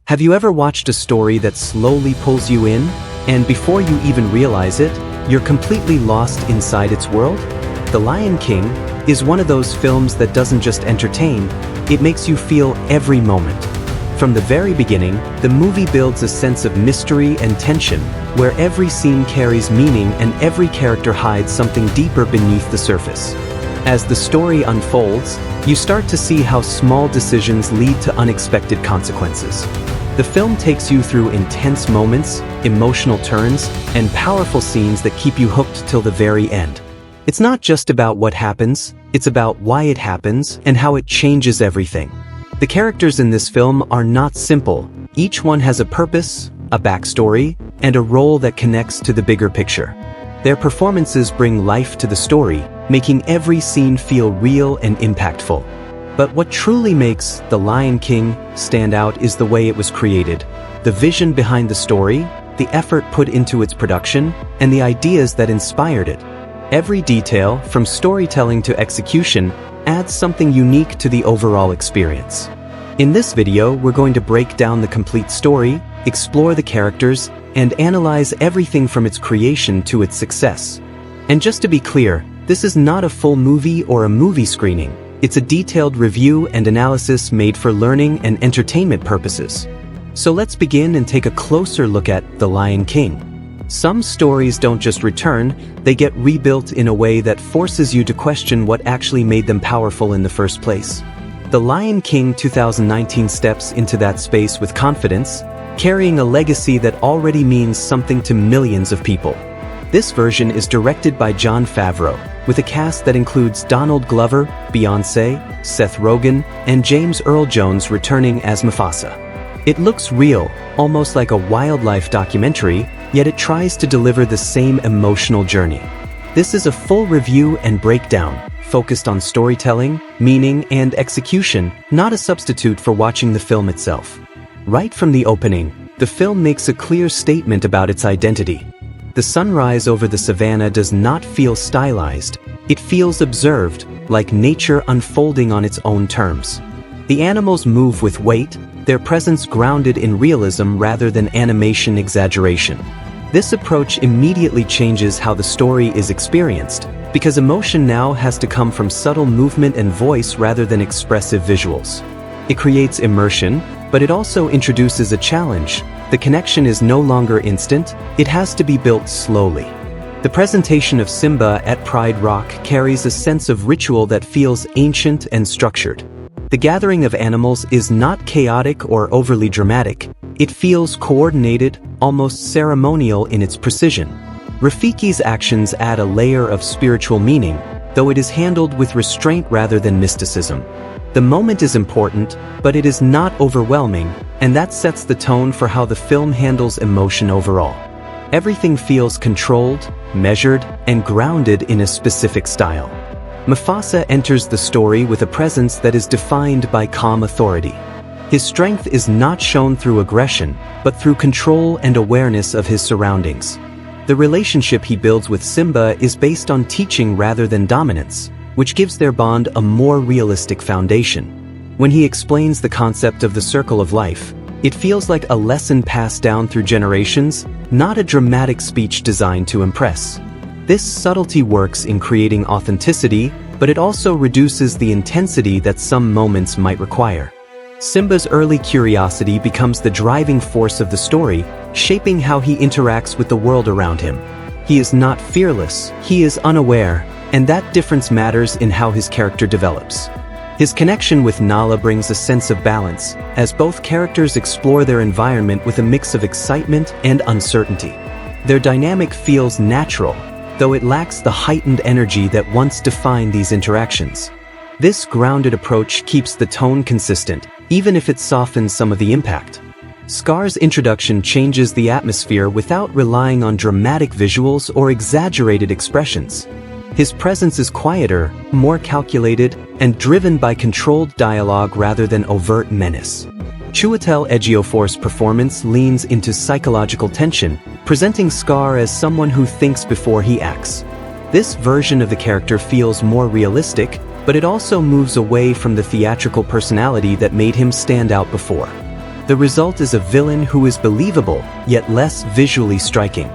Have you ever watched a story that slowly pulls you in, and before you even realize it, you're completely lost inside its world? The Lion King is one of those films that doesn't just entertain, it makes you feel every moment. From the very beginning, the movie builds a sense of mystery and tension, where every scene carries meaning and every character hides something deeper beneath the surface. As the story unfolds, you start to see how small decisions lead to unexpected consequences. The film takes you through intense moments, emotional turns, and powerful scenes that keep you hooked till the very end. It's not just about what happens, it's about why it happens and how it changes everything. The characters in this film are not simple. Each one has a purpose, a backstory, and a role that connects to the bigger picture. Their performances bring life to the story, making every scene feel real and impactful. But what truly makes The Lion King stand out is the way it was created. The vision behind the story, the effort put into its production, and the ideas that inspired it. Every detail, from storytelling to execution, adds something unique to the overall experience. In this video, we're going to break down the complete story, explore the characters, and analyze everything from its creation to its success. And just to be clear, this is not a full movie or a movie screening. It's a detailed review and analysis made for learning and entertainment purposes. So let's begin and take a closer look at The Lion King. Some stories don't just return, they get rebuilt in a way that forces you to question what actually made them powerful in the first place. The Lion King 2019 steps into that space with confidence, carrying a legacy that already means something to millions of people. This version is directed by Jon Favreau, with a cast that includes Donald Glover, Beyoncé, Seth Rogen, and James Earl Jones returning as Mufasa. It looks real, almost like a wildlife documentary, yet it tries to deliver the same emotional journey. This is a full review and breakdown, focused on storytelling, meaning, and execution, not a substitute for watching the film itself. Right from the opening, the film makes a clear statement about its identity. The sunrise over the savannah does not feel stylized, it feels observed, like nature unfolding on its own terms. The animals move with weight, their presence grounded in realism rather than animation exaggeration. This approach immediately changes how the story is experienced, because emotion now has to come from subtle movement and voice rather than expressive visuals. It creates immersion, but it also introduces a challenge. The connection is no longer instant, it has to be built slowly. The presentation of Simba at Pride Rock carries a sense of ritual that feels ancient and structured. The gathering of animals is not chaotic or overly dramatic. It feels coordinated, almost ceremonial in its precision. Rafiki's actions add a layer of spiritual meaning, though it is handled with restraint rather than mysticism. The moment is important, but it is not overwhelming, and that sets the tone for how the film handles emotion overall. Everything feels controlled, measured, and grounded in a specific style. Mufasa enters the story with a presence that is defined by calm authority. His strength is not shown through aggression, but through control and awareness of his surroundings. The relationship he builds with Simba is based on teaching rather than dominance, which gives their bond a more realistic foundation. When he explains the concept of the circle of life, it feels like a lesson passed down through generations, not a dramatic speech designed to impress. This subtlety works in creating authenticity, but it also reduces the intensity that some moments might require. Simba's early curiosity becomes the driving force of the story, shaping how he interacts with the world around him. He is not fearless, he is unaware, and that difference matters in how his character develops. His connection with Nala brings a sense of balance, as both characters explore their environment with a mix of excitement and uncertainty. Their dynamic feels natural, though it lacks the heightened energy that once defined these interactions. This grounded approach keeps the tone consistent, even if it softens some of the impact. Scar's introduction changes the atmosphere without relying on dramatic visuals or exaggerated expressions. His presence is quieter, more calculated, and driven by controlled dialogue rather than overt menace. Chiwetel Ejiofor's performance leans into psychological tension, presenting Scar as someone who thinks before he acts. This version of the character feels more realistic, but it also moves away from the theatrical personality that made him stand out before. The result is a villain who is believable, yet less visually striking.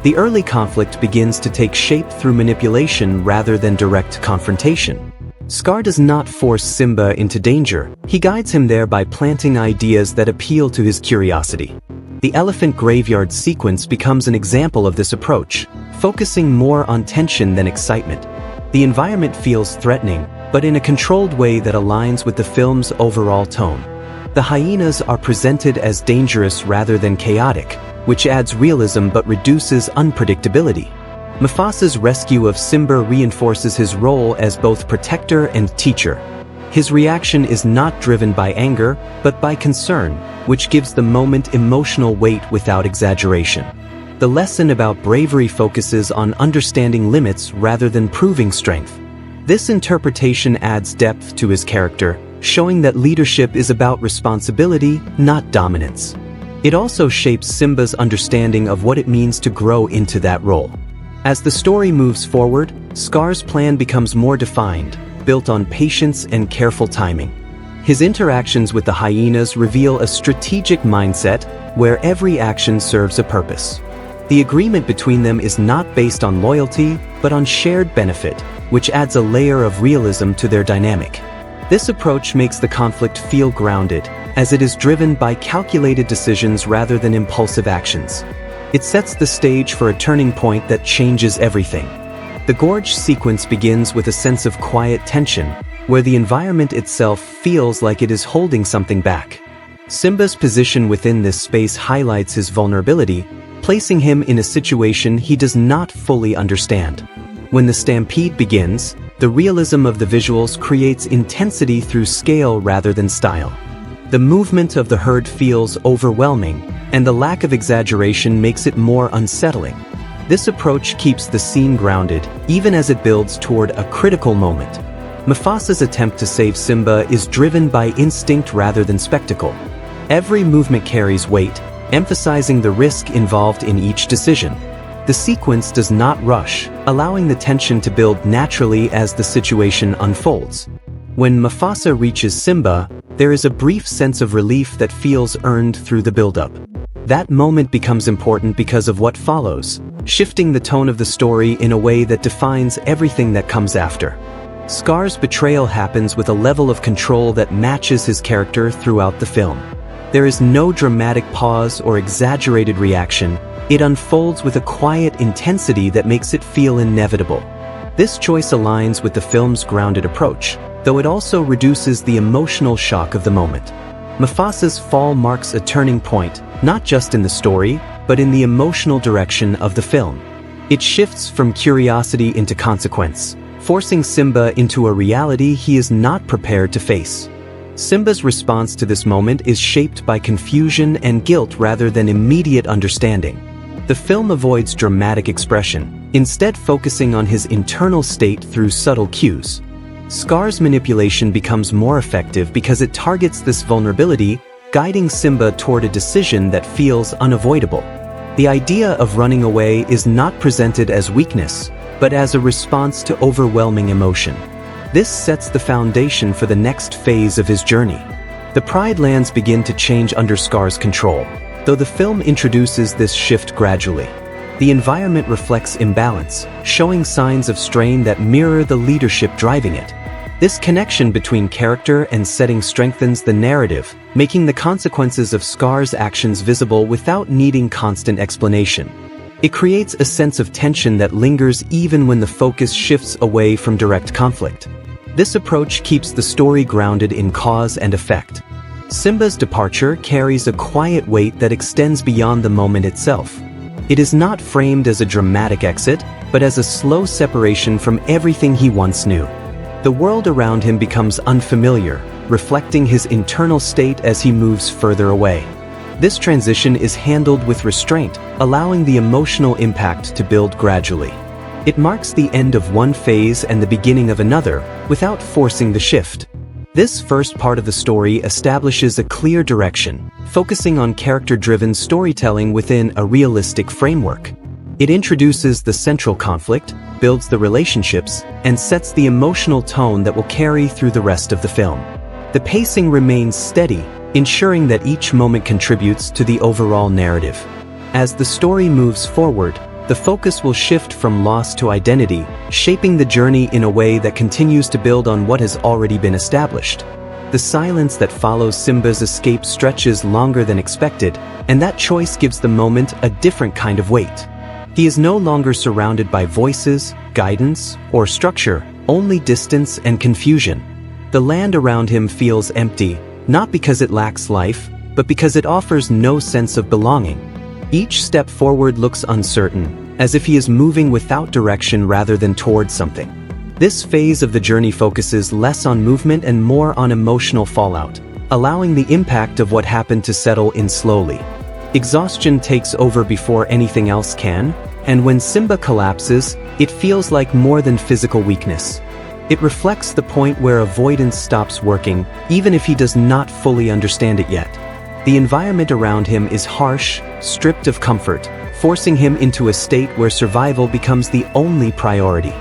The early conflict begins to take shape through manipulation rather than direct confrontation. Scar does not force Simba into danger, he guides him there by planting ideas that appeal to his curiosity. The elephant graveyard sequence becomes an example of this approach, focusing more on tension than excitement. The environment feels threatening, but in a controlled way that aligns with the film's overall tone. The hyenas are presented as dangerous rather than chaotic, which adds realism but reduces unpredictability. Mufasa's rescue of Simba reinforces his role as both protector and teacher. His reaction is not driven by anger, but by concern, which gives the moment emotional weight without exaggeration. The lesson about bravery focuses on understanding limits rather than proving strength. This interpretation adds depth to his character, showing that leadership is about responsibility, not dominance. It also shapes Simba's understanding of what it means to grow into that role. As the story moves forward, Scar's plan becomes more defined, built on patience and careful timing. His interactions with the hyenas reveal a strategic mindset where every action serves a purpose. The agreement between them is not based on loyalty, but on shared benefit, which adds a layer of realism to their dynamic. This approach makes the conflict feel grounded, as it is driven by calculated decisions rather than impulsive actions. It sets the stage for a turning point that changes everything. The gorge sequence begins with a sense of quiet tension, where the environment itself feels like it is holding something back. Simba's position within this space highlights his vulnerability, placing him in a situation he does not fully understand. When the stampede begins, the realism of the visuals creates intensity through scale rather than style. The movement of the herd feels overwhelming, and the lack of exaggeration makes it more unsettling. This approach keeps the scene grounded, even as it builds toward a critical moment. Mufasa's attempt to save Simba is driven by instinct rather than spectacle. Every movement carries weight, emphasizing the risk involved in each decision. The sequence does not rush, allowing the tension to build naturally as the situation unfolds. When Mufasa reaches Simba, there is a brief sense of relief that feels earned through the buildup. That moment becomes important because of what follows, shifting the tone of the story in a way that defines everything that comes after. Scar's betrayal happens with a level of control that matches his character throughout the film. There is no dramatic pause or exaggerated reaction. It unfolds with a quiet intensity that makes it feel inevitable. This choice aligns with the film's grounded approach, though it also reduces the emotional shock of the moment. Mufasa's fall marks a turning point, not just in the story, but in the emotional direction of the film. It shifts from curiosity into consequence, forcing Simba into a reality he is not prepared to face. Simba's response to this moment is shaped by confusion and guilt rather than immediate understanding. The film avoids dramatic expression, instead focusing on his internal state through subtle cues. Scar's manipulation becomes more effective because it targets this vulnerability, guiding Simba toward a decision that feels unavoidable. The idea of running away is not presented as weakness, but as a response to overwhelming emotion. This sets the foundation for the next phase of his journey. The Pride Lands begin to change under Scar's control, though the film introduces this shift gradually. The environment reflects imbalance, showing signs of strain that mirror the leadership driving it. This connection between character and setting strengthens the narrative, making the consequences of Scar's actions visible without needing constant explanation. It creates a sense of tension that lingers even when the focus shifts away from direct conflict. This approach keeps the story grounded in cause and effect. Simba's departure carries a quiet weight that extends beyond the moment itself. It is not framed as a dramatic exit, but as a slow separation from everything he once knew. The world around him becomes unfamiliar, reflecting his internal state as he moves further away. This transition is handled with restraint, allowing the emotional impact to build gradually. It marks the end of one phase and the beginning of another, without forcing the shift. This first part of the story establishes a clear direction, focusing on character-driven storytelling within a realistic framework. It introduces the central conflict, builds the relationships, and sets the emotional tone that will carry through the rest of the film. The pacing remains steady, ensuring that each moment contributes to the overall narrative. As the story moves forward, the focus will shift from loss to identity, shaping the journey in a way that continues to build on what has already been established. The silence that follows Simba's escape stretches longer than expected, and that choice gives the moment a different kind of weight. He is no longer surrounded by voices, guidance, or structure, only distance and confusion. The land around him feels empty, not because it lacks life, but because it offers no sense of belonging. Each step forward looks uncertain, as if he is moving without direction rather than towards something. This phase of the journey focuses less on movement and more on emotional fallout, allowing the impact of what happened to settle in slowly. Exhaustion takes over before anything else can, and when Simba collapses, it feels like more than physical weakness. It reflects the point where avoidance stops working, even if he does not fully understand it yet. The environment around him is harsh, stripped of comfort, forcing him into a state where survival becomes the only priority.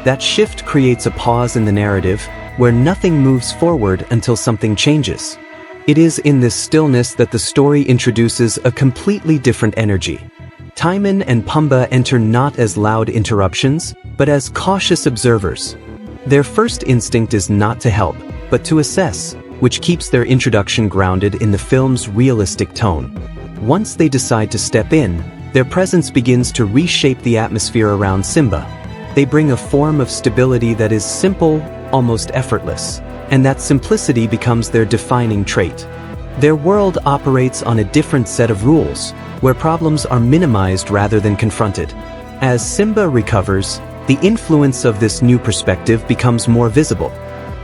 That shift creates a pause in the narrative, where nothing moves forward until something changes. It is in this stillness that the story introduces a completely different energy. Timon and Pumbaa enter not as loud interruptions, but as cautious observers. Their first instinct is not to help, but to assess, which keeps their introduction grounded in the film's realistic tone. Once they decide to step in, their presence begins to reshape the atmosphere around Simba. They bring a form of stability that is simple, almost effortless, and that simplicity becomes their defining trait. Their world operates on a different set of rules, where problems are minimized rather than confronted. As Simba recovers, the influence of this new perspective becomes more visible.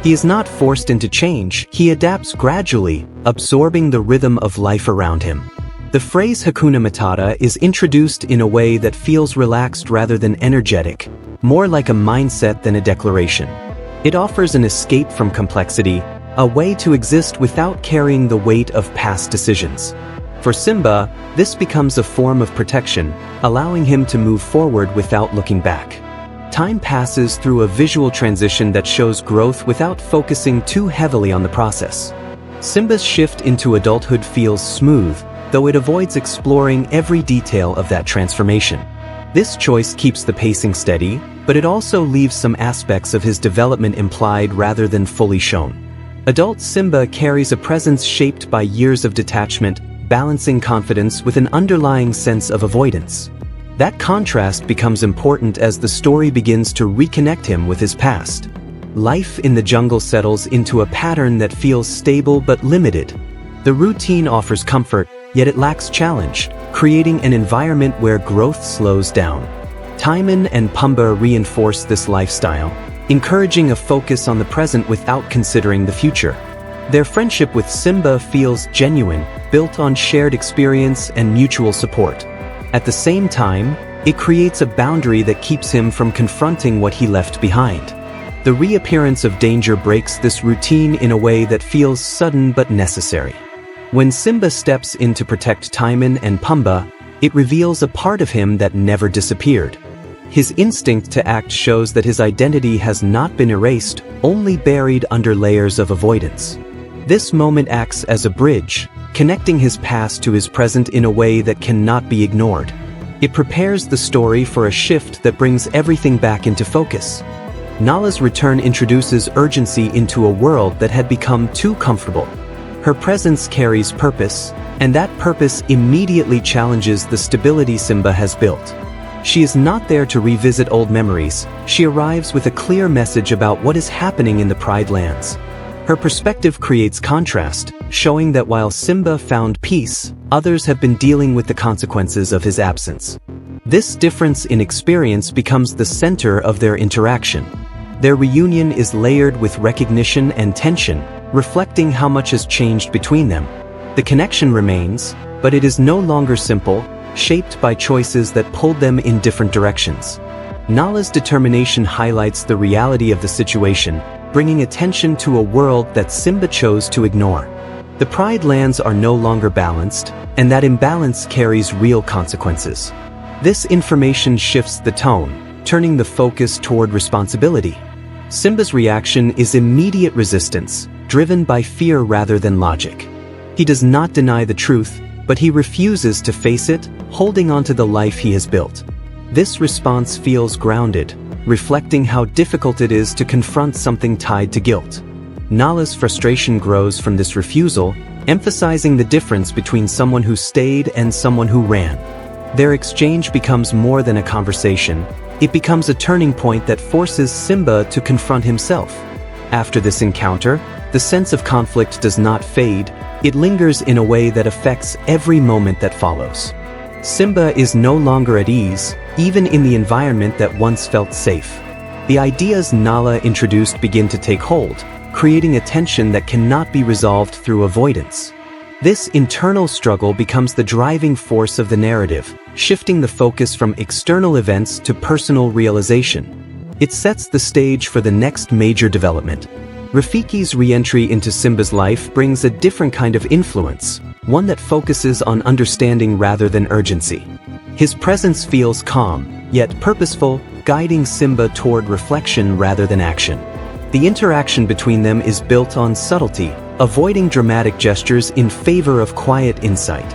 He is not forced into change, he adapts gradually, absorbing the rhythm of life around him. The phrase Hakuna Matata is introduced in a way that feels relaxed rather than energetic, more like a mindset than a declaration. It offers an escape from complexity, a way to exist without carrying the weight of past decisions. For Simba, this becomes a form of protection, allowing him to move forward without looking back. Time passes through a visual transition that shows growth without focusing too heavily on the process. Simba's shift into adulthood feels smooth, though it avoids exploring every detail of that transformation. This choice keeps the pacing steady, but it also leaves some aspects of his development implied rather than fully shown. Adult Simba carries a presence shaped by years of detachment, balancing confidence with an underlying sense of avoidance. That contrast becomes important as the story begins to reconnect him with his past. Life in the jungle settles into a pattern that feels stable but limited. The routine offers comfort, yet it lacks challenge, creating an environment where growth slows down. Timon and Pumbaa reinforce this lifestyle, encouraging a focus on the present without considering the future. Their friendship with Simba feels genuine, built on shared experience and mutual support. At the same time, it creates a boundary that keeps him from confronting what he left behind. The reappearance of danger breaks this routine in a way that feels sudden but necessary. When Simba steps in to protect Timon and Pumbaa, it reveals a part of him that never disappeared. His instinct to act shows that his identity has not been erased, only buried under layers of avoidance. This moment acts as a bridge, connecting his past to his present in a way that cannot be ignored. It prepares the story for a shift that brings everything back into focus. Nala's return introduces urgency into a world that had become too comfortable. Her presence carries purpose, and that purpose immediately challenges the stability Simba has built. She is not there to revisit old memories, she arrives with a clear message about what is happening in the Pride Lands. Her perspective creates contrast, showing that while Simba found peace, others have been dealing with the consequences of his absence. This difference in experience becomes the center of their interaction. Their reunion is layered with recognition and tension, reflecting how much has changed between them. The connection remains, but it is no longer simple, shaped by choices that pulled them in different directions. Nala's determination highlights the reality of the situation, bringing attention to a world that Simba chose to ignore. The Pride Lands are no longer balanced, and that imbalance carries real consequences. This information shifts the tone, turning the focus toward responsibility. Simba's reaction is immediate resistance, driven by fear rather than logic. He does not deny the truth, but he refuses to face it, holding on to the life he has built. This response feels grounded, reflecting how difficult it is to confront something tied to guilt. Nala's frustration grows from this refusal, emphasizing the difference between someone who stayed and someone who ran. Their exchange becomes more than a conversation. It becomes a turning point that forces Simba to confront himself. After this encounter, the sense of conflict does not fade. It lingers in a way that affects every moment that follows. Simba is no longer at ease, even in the environment that once felt safe. The ideas Nala introduced begin to take hold, creating a tension that cannot be resolved through avoidance. This internal struggle becomes the driving force of the narrative, shifting the focus from external events to personal realization. It sets the stage for the next major development. Rafiki's re-entry into Simba's life brings a different kind of influence, one that focuses on understanding rather than urgency. His presence feels calm, yet purposeful, guiding Simba toward reflection rather than action. The interaction between them is built on subtlety, avoiding dramatic gestures in favor of quiet insight.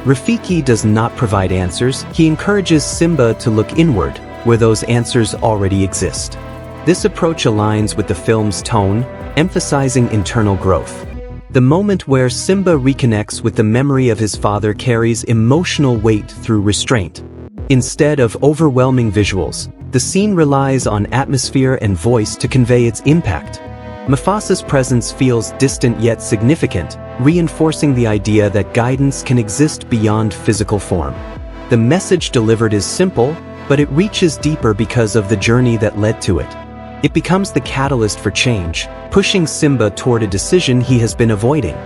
Rafiki does not provide answers, he encourages Simba to look inward, where those answers already exist. This approach aligns with the film's tone, emphasizing internal growth. The moment where Simba reconnects with the memory of his father carries emotional weight through restraint. Instead of overwhelming visuals, the scene relies on atmosphere and voice to convey its impact. Mufasa's presence feels distant yet significant, reinforcing the idea that guidance can exist beyond physical form. The message delivered is simple, but it reaches deeper because of the journey that led to it. It becomes the catalyst for change, pushing Simba toward a decision he has been avoiding.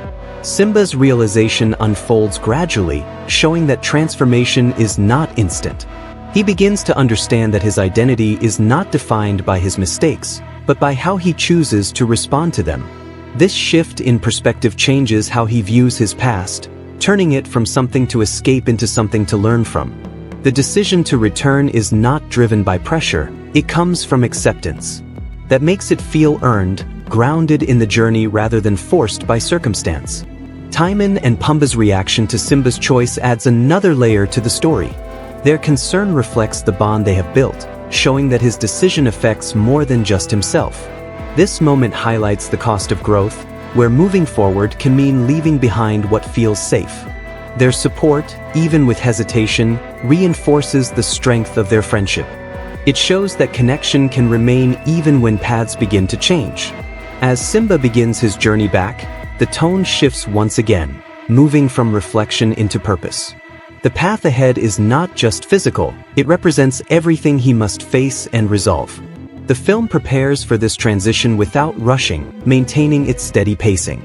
Simba's realization unfolds gradually, showing that transformation is not instant. He begins to understand that his identity is not defined by his mistakes, but by how he chooses to respond to them. This shift in perspective changes how he views his past, turning it from something to escape into something to learn from. The decision to return is not driven by pressure, it comes from acceptance. That makes it feel earned, grounded in the journey rather than forced by circumstance. Timon and Pumbaa's reaction to Simba's choice adds another layer to the story. Their concern reflects the bond they have built, showing that his decision affects more than just himself. This moment highlights the cost of growth, where moving forward can mean leaving behind what feels safe. Their support, even with hesitation, reinforces the strength of their friendship. It shows that connection can remain even when paths begin to change. As Simba begins his journey back, the tone shifts once again, moving from reflection into purpose. The path ahead is not just physical, it represents everything he must face and resolve. The film prepares for this transition without rushing, maintaining its steady pacing.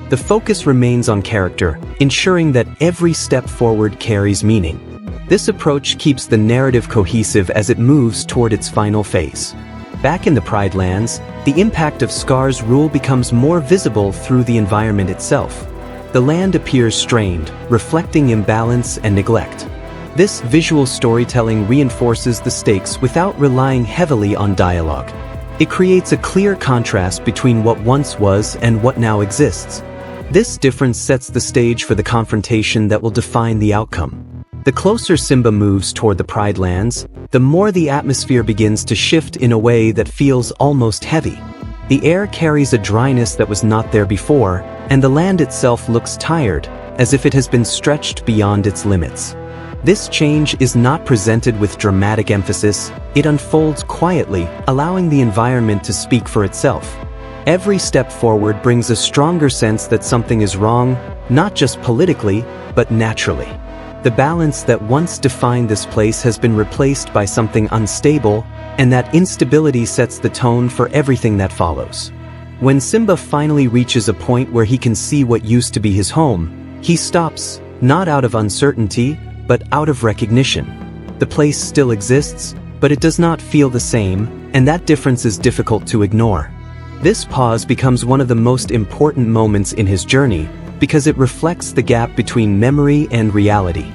The focus remains on character, ensuring that every step forward carries meaning. This approach keeps the narrative cohesive as it moves toward its final phase. Back in the Pride Lands, the impact of Scar's rule becomes more visible through the environment itself. The land appears strained, reflecting imbalance and neglect. This visual storytelling reinforces the stakes without relying heavily on dialogue. It creates a clear contrast between what once was and what now exists. This difference sets the stage for the confrontation that will define the outcome. The closer Simba moves toward the Pride Lands, the more the atmosphere begins to shift in a way that feels almost heavy. The air carries a dryness that was not there before, and the land itself looks tired, as if it has been stretched beyond its limits. This change is not presented with dramatic emphasis, it unfolds quietly, allowing the environment to speak for itself. Every step forward brings a stronger sense that something is wrong, not just politically, but naturally. The balance that once defined this place has been replaced by something unstable, and that instability sets the tone for everything that follows. When Simba finally reaches a point where he can see what used to be his home, he stops, not out of uncertainty, but out of recognition. The place still exists, but it does not feel the same, and that difference is difficult to ignore. This pause becomes one of the most important moments in his journey, because it reflects the gap between memory and reality.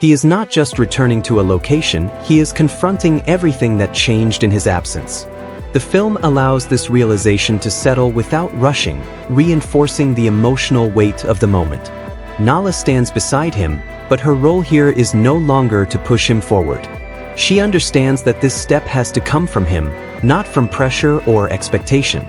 He is not just returning to a location, he is confronting everything that changed in his absence. The film allows this realization to settle without rushing, reinforcing the emotional weight of the moment. Nala stands beside him, but her role here is no longer to push him forward. She understands that this step has to come from him, not from pressure or expectation.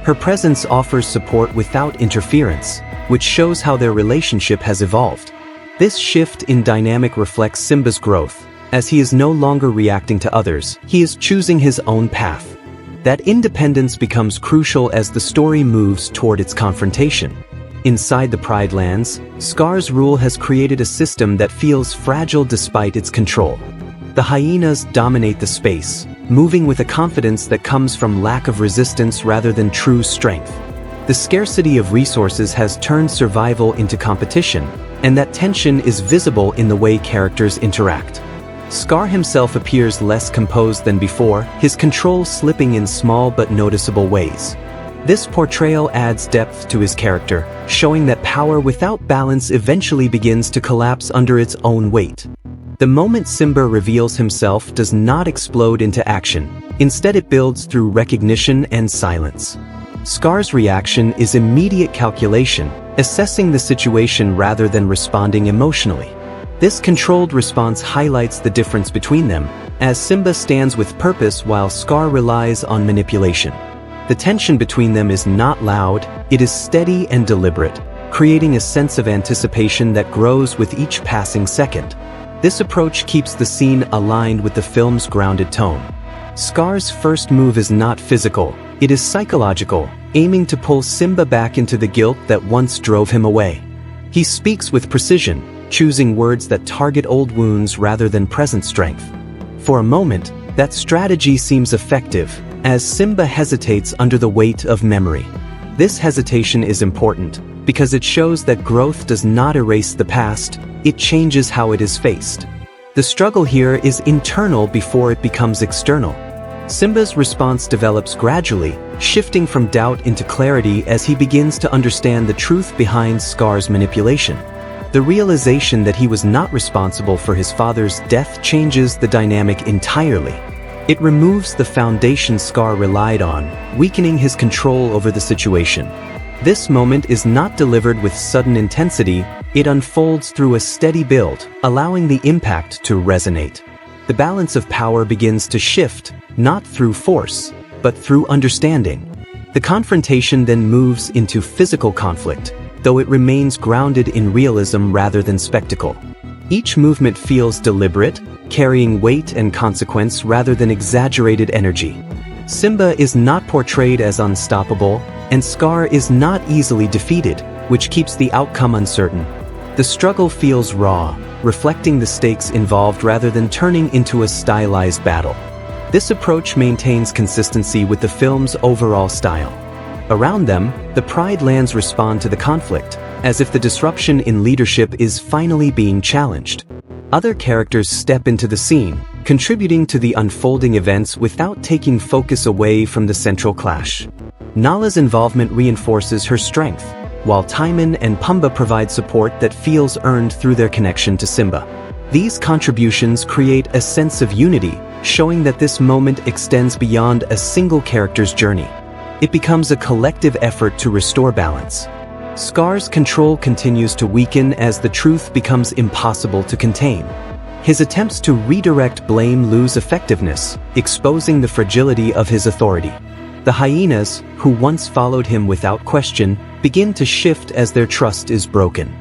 Her presence offers support without interference, which shows how their relationship has evolved. This shift in dynamic reflects Simba's growth. As he is no longer reacting to others, he is choosing his own path. That independence becomes crucial as the story moves toward its confrontation. Inside the Pride Lands, Scar's rule has created a system that feels fragile despite its control. The hyenas dominate the space, moving with a confidence that comes from lack of resistance rather than true strength. The scarcity of resources has turned survival into competition, and that tension is visible in the way characters interact. Scar himself appears less composed than before, his control slipping in small but noticeable ways. This portrayal adds depth to his character, showing that power without balance eventually begins to collapse under its own weight. The moment Simba reveals himself does not explode into action. Instead, it builds through recognition and silence. Scar's reaction is immediate calculation, assessing the situation rather than responding emotionally. This controlled response highlights the difference between them, as Simba stands with purpose while Scar relies on manipulation. The tension between them is not loud, it is steady and deliberate, creating a sense of anticipation that grows with each passing second. This approach keeps the scene aligned with the film's grounded tone. Scar's first move is not physical, it is psychological, aiming to pull Simba back into the guilt that once drove him away. He speaks with precision, choosing words that target old wounds rather than present strength. For a moment, that strategy seems effective, as Simba hesitates under the weight of memory. This hesitation is important, because it shows that growth does not erase the past, it changes how it is faced. The struggle here is internal before it becomes external. Simba's response develops gradually, shifting from doubt into clarity as he begins to understand the truth behind Scar's manipulation. The realization that he was not responsible for his father's death changes the dynamic entirely. It removes the foundation Scar relied on, weakening his control over the situation. This moment is not delivered with sudden intensity, it unfolds through a steady build, allowing the impact to resonate. The balance of power begins to shift, not through force, but through understanding. The confrontation then moves into physical conflict, though it remains grounded in realism rather than spectacle. Each movement feels deliberate, carrying weight and consequence rather than exaggerated energy. Simba is not portrayed as unstoppable, and Scar is not easily defeated, which keeps the outcome uncertain. The struggle feels raw, reflecting the stakes involved rather than turning into a stylized battle. This approach maintains consistency with the film's overall style. Around them, the Pride Lands respond to the conflict, as if the disruption in leadership is finally being challenged. Other characters step into the scene, contributing to the unfolding events without taking focus away from the central clash. Nala's involvement reinforces her strength, while Timon and Pumbaa provide support that feels earned through their connection to Simba. These contributions create a sense of unity, showing that this moment extends beyond a single character's journey. It becomes a collective effort to restore balance. Scar's control continues to weaken as the truth becomes impossible to contain. His attempts to redirect blame lose effectiveness, exposing the fragility of his authority. The hyenas, who once followed him without question, begin to shift as their trust is broken.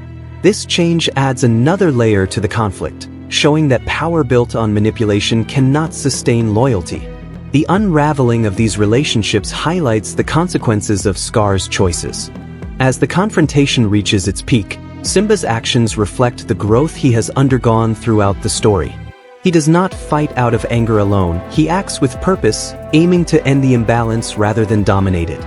This change adds another layer to the conflict, showing that power built on manipulation cannot sustain loyalty. The unraveling of these relationships highlights the consequences of Scar's choices. As the confrontation reaches its peak, Simba's actions reflect the growth he has undergone throughout the story. He does not fight out of anger alone, he acts with purpose, aiming to end the imbalance rather than dominate it.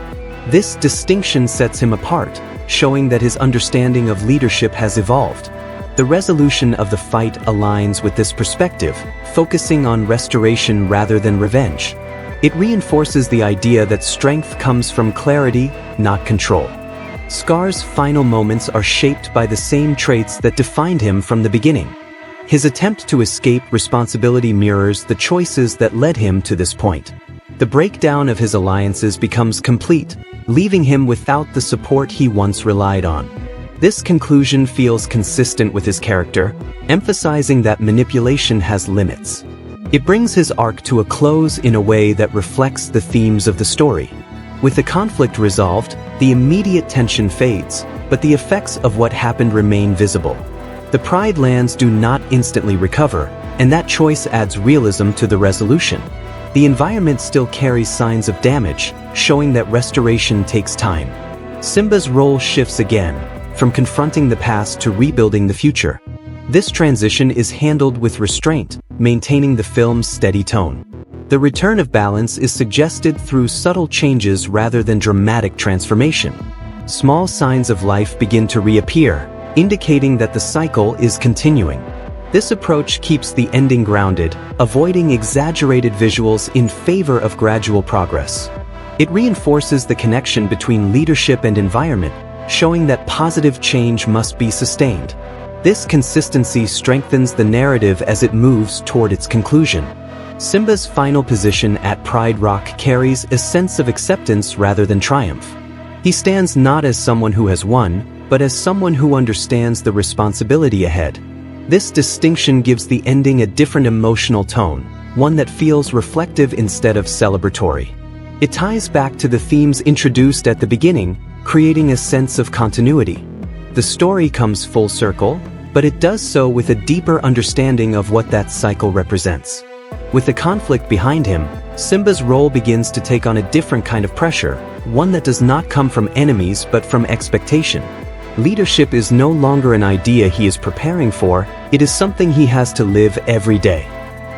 This distinction sets him apart, showing that his understanding of leadership has evolved. The resolution of the fight aligns with this perspective, focusing on restoration rather than revenge. It reinforces the idea that strength comes from clarity, not control. Scar's final moments are shaped by the same traits that defined him from the beginning. His attempt to escape responsibility mirrors the choices that led him to this point. The breakdown of his alliances becomes complete, leaving him without the support he once relied on. This conclusion feels consistent with his character, emphasizing that manipulation has limits. It brings his arc to a close in a way that reflects the themes of the story. With the conflict resolved, the immediate tension fades, but the effects of what happened remain visible. The Pride lands do not instantly recover, and that choice adds realism to the resolution. The environment still carries signs of damage, showing that restoration takes time. Simba's role shifts again, from confronting the past to rebuilding the future. This transition is handled with restraint, maintaining the film's steady tone. The return of balance is suggested through subtle changes rather than dramatic transformation. Small signs of life begin to reappear, indicating that the cycle is continuing. This approach keeps the ending grounded, avoiding exaggerated visuals in favor of gradual progress. It reinforces the connection between leadership and environment, showing that positive change must be sustained. This consistency strengthens the narrative as it moves toward its conclusion. Simba's final position at Pride Rock carries a sense of acceptance rather than triumph. He stands not as someone who has won, but as someone who understands the responsibility ahead. This distinction gives the ending a different emotional tone, one that feels reflective instead of celebratory. It ties back to the themes introduced at the beginning, creating a sense of continuity. The story comes full circle, but it does so with a deeper understanding of what that cycle represents. With the conflict behind him, Simba's role begins to take on a different kind of pressure, one that does not come from enemies but from expectation. Leadership is no longer an idea he is preparing for, it is something he has to live every day.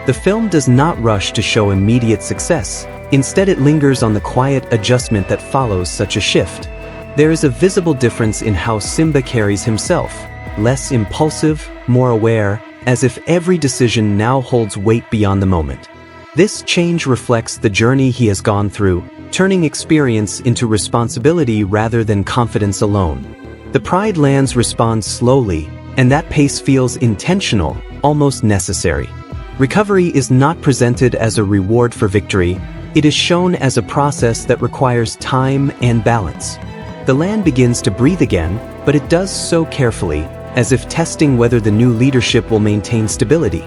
The film does not rush to show immediate success, instead it lingers on the quiet adjustment that follows such a shift. There is a visible difference in how Simba carries himself, less impulsive, more aware, as if every decision now holds weight beyond the moment. This change reflects the journey he has gone through, turning experience into responsibility rather than confidence alone. The Pride lands responds slowly, and that pace feels intentional, almost necessary. Recovery is not presented as a reward for victory, it is shown as a process that requires time and balance. The land begins to breathe again, but it does so carefully, as if testing whether the new leadership will maintain stability.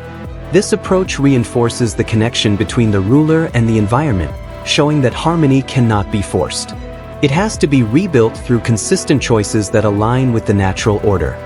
This approach reinforces the connection between the ruler and the environment, showing that harmony cannot be forced. It has to be rebuilt through consistent choices that align with the natural order.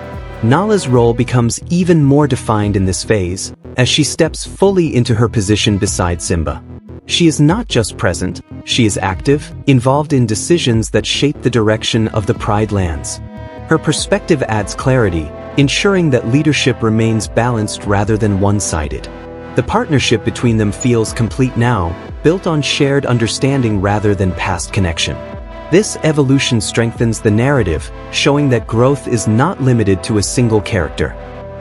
Nala's role becomes even more defined in this phase, as she steps fully into her position beside Simba. She is not just present, she is active, involved in decisions that shape the direction of the Pride lands. Her perspective adds clarity, ensuring that leadership remains balanced rather than one-sided. The partnership between them feels complete now, built on shared understanding rather than past connection. This evolution strengthens the narrative, showing that growth is not limited to a single character.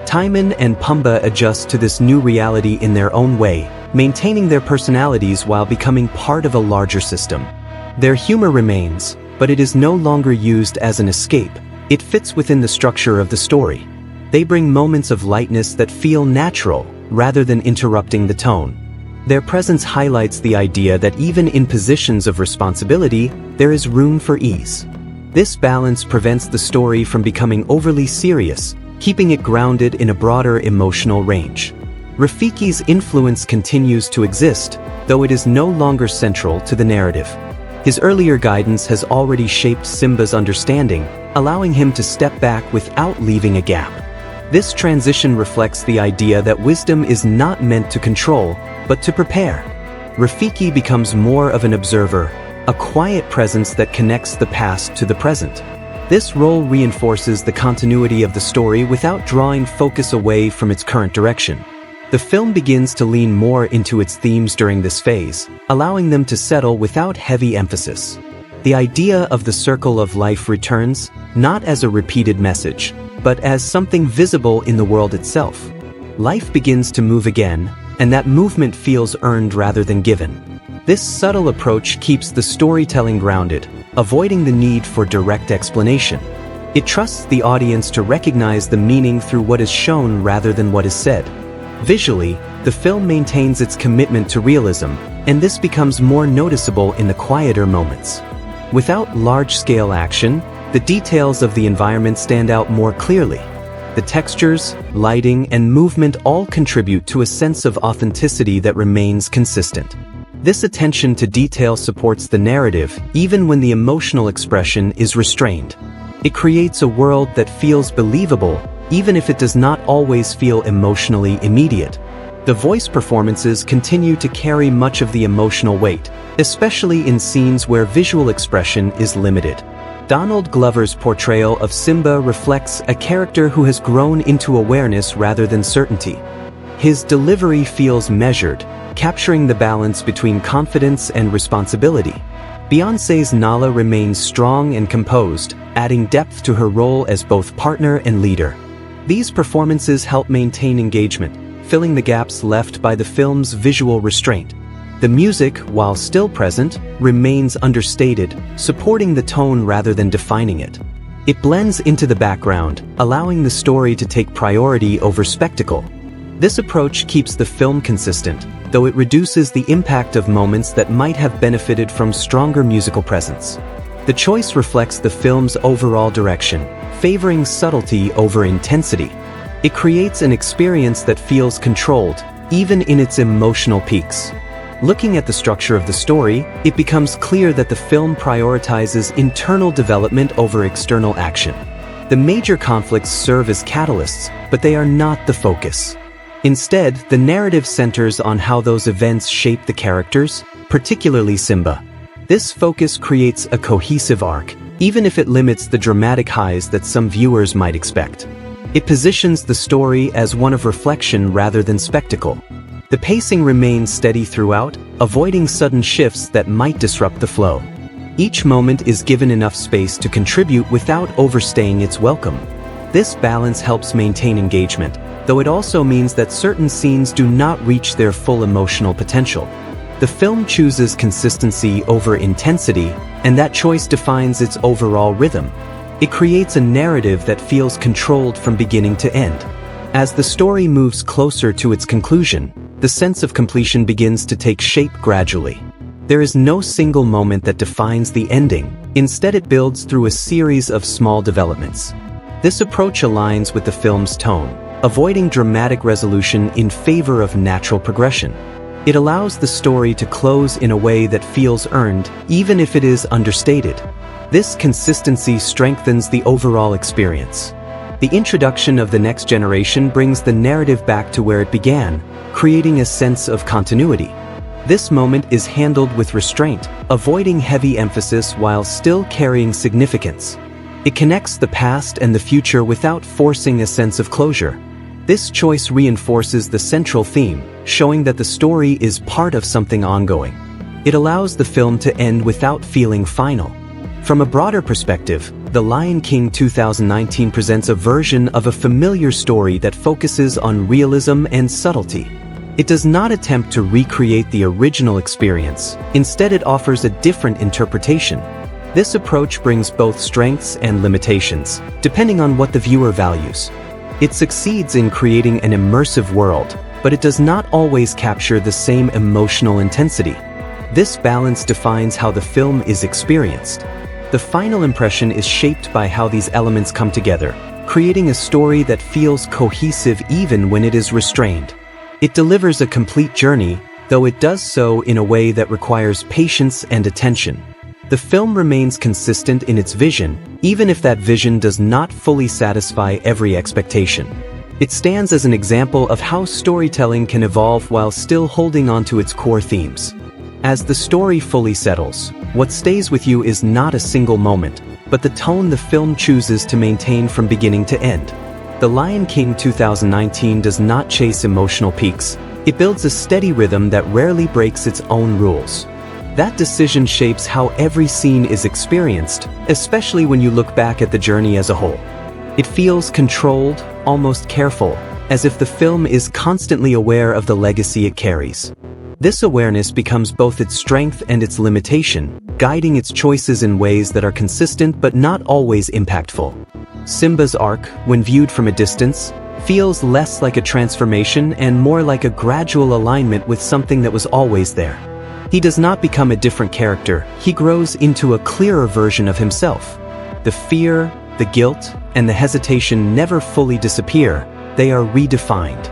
Timon and Pumbaa adjust to this new reality in their own way, maintaining their personalities while becoming part of a larger system. Their humor remains, but it is no longer used as an escape, it fits within the structure of the story. They bring moments of lightness that feel natural, rather than interrupting the tone. Their presence highlights the idea that even in positions of responsibility, there is room for ease. This balance prevents the story from becoming overly serious, keeping it grounded in a broader emotional range. Rafiki's influence continues to exist, though it is no longer central to the narrative. His earlier guidance has already shaped Simba's understanding, allowing him to step back without leaving a gap. This transition reflects the idea that wisdom is not meant to control, but to prepare. Rafiki becomes more of an observer, a quiet presence that connects the past to the present. This role reinforces the continuity of the story without drawing focus away from its current direction. The film begins to lean more into its themes during this phase, allowing them to settle without heavy emphasis. The idea of the circle of life returns, not as a repeated message, but as something visible in the world itself. Life begins to move again, and that movement feels earned rather than given. This subtle approach keeps the storytelling grounded, avoiding the need for direct explanation. It trusts the audience to recognize the meaning through what is shown rather than what is said. Visually, the film maintains its commitment to realism, and this becomes more noticeable in the quieter moments. Without large-scale action, The details of the environment stand out more clearly. The textures, lighting, and movement all contribute to a sense of authenticity that remains consistent. This attention to detail supports the narrative even when the emotional expression is restrained. It creates a world that feels believable even if it does not always feel emotionally immediate. The voice performances continue to carry much of the emotional weight, especially in scenes where visual expression is limited. Donald Glover's portrayal of Simba reflects a character who has grown into awareness rather than certainty. His delivery feels measured, capturing the balance between confidence and responsibility. Beyoncé's Nala remains strong and composed, adding depth to her role as both partner and leader. These performances help maintain engagement, filling the gaps left by the film's visual restraint. The music, while still present, remains understated, supporting the tone rather than defining it. It blends into the background, allowing the story to take priority over spectacle. This approach keeps the film consistent, though it reduces the impact of moments that might have benefited from stronger musical presence. The choice reflects the film's overall direction, favoring subtlety over intensity. It creates an experience that feels controlled, even in its emotional peaks. Looking at the structure of the story, it becomes clear that the film prioritizes internal development over external action. The major conflicts serve as catalysts, but they are not the focus. Instead, the narrative centers on how those events shape the characters, particularly Simba. This focus creates a cohesive arc, even if it limits the dramatic highs that some viewers might expect. It positions the story as one of reflection rather than spectacle. The pacing remains steady throughout, avoiding sudden shifts that might disrupt the flow. Each moment is given enough space to contribute without overstaying its welcome. This balance helps maintain engagement, though it also means that certain scenes do not reach their full emotional potential. The film chooses consistency over intensity, and that choice defines its overall rhythm. It creates a narrative that feels controlled from beginning to end. As the story moves closer to its conclusion, the sense of completion begins to take shape gradually. There is no single moment that defines the ending. Instead, it builds through a series of small developments. This approach aligns with the film's tone, avoiding dramatic resolution in favor of natural progression. It allows the story to close in a way that feels earned, even if it is understated. This consistency strengthens the overall experience. The introduction of the next generation brings the narrative back to where it began, creating a sense of continuity. This moment is handled with restraint, avoiding heavy emphasis while still carrying significance. It connects the past and the future without forcing a sense of closure. This choice reinforces the central theme, showing that the story is part of something ongoing. It allows the film to end without feeling final. From a broader perspective, The Lion King 2019 presents a version of a familiar story that focuses on realism and subtlety. It does not attempt to recreate the original experience. Instead, it offers a different interpretation. This approach brings both strengths and limitations, depending on what the viewer values. It succeeds in creating an immersive world, but it does not always capture the same emotional intensity. This balance defines how the film is experienced. The final impression is shaped by how these elements come together, creating a story that feels cohesive even when it is restrained. It delivers a complete journey, though it does so in a way that requires patience and attention. The film remains consistent in its vision, even if that vision does not fully satisfy every expectation. It stands as an example of how storytelling can evolve while still holding on to its core themes. As the story fully settles, what stays with you is not a single moment, but the tone the film chooses to maintain from beginning to end. The Lion King 2019 does not chase emotional peaks. It builds a steady rhythm that rarely breaks its own rules. That decision shapes how every scene is experienced, especially when you look back at the journey as a whole. It feels controlled, almost careful, as if the film is constantly aware of the legacy it carries. This awareness becomes both its strength and its limitation, guiding its choices in ways that are consistent but not always impactful. Simba's arc, when viewed from a distance, feels less like a transformation and more like a gradual alignment with something that was always there. He does not become a different character, he grows into a clearer version of himself. The fear, the guilt, and the hesitation never fully disappear, they are redefined.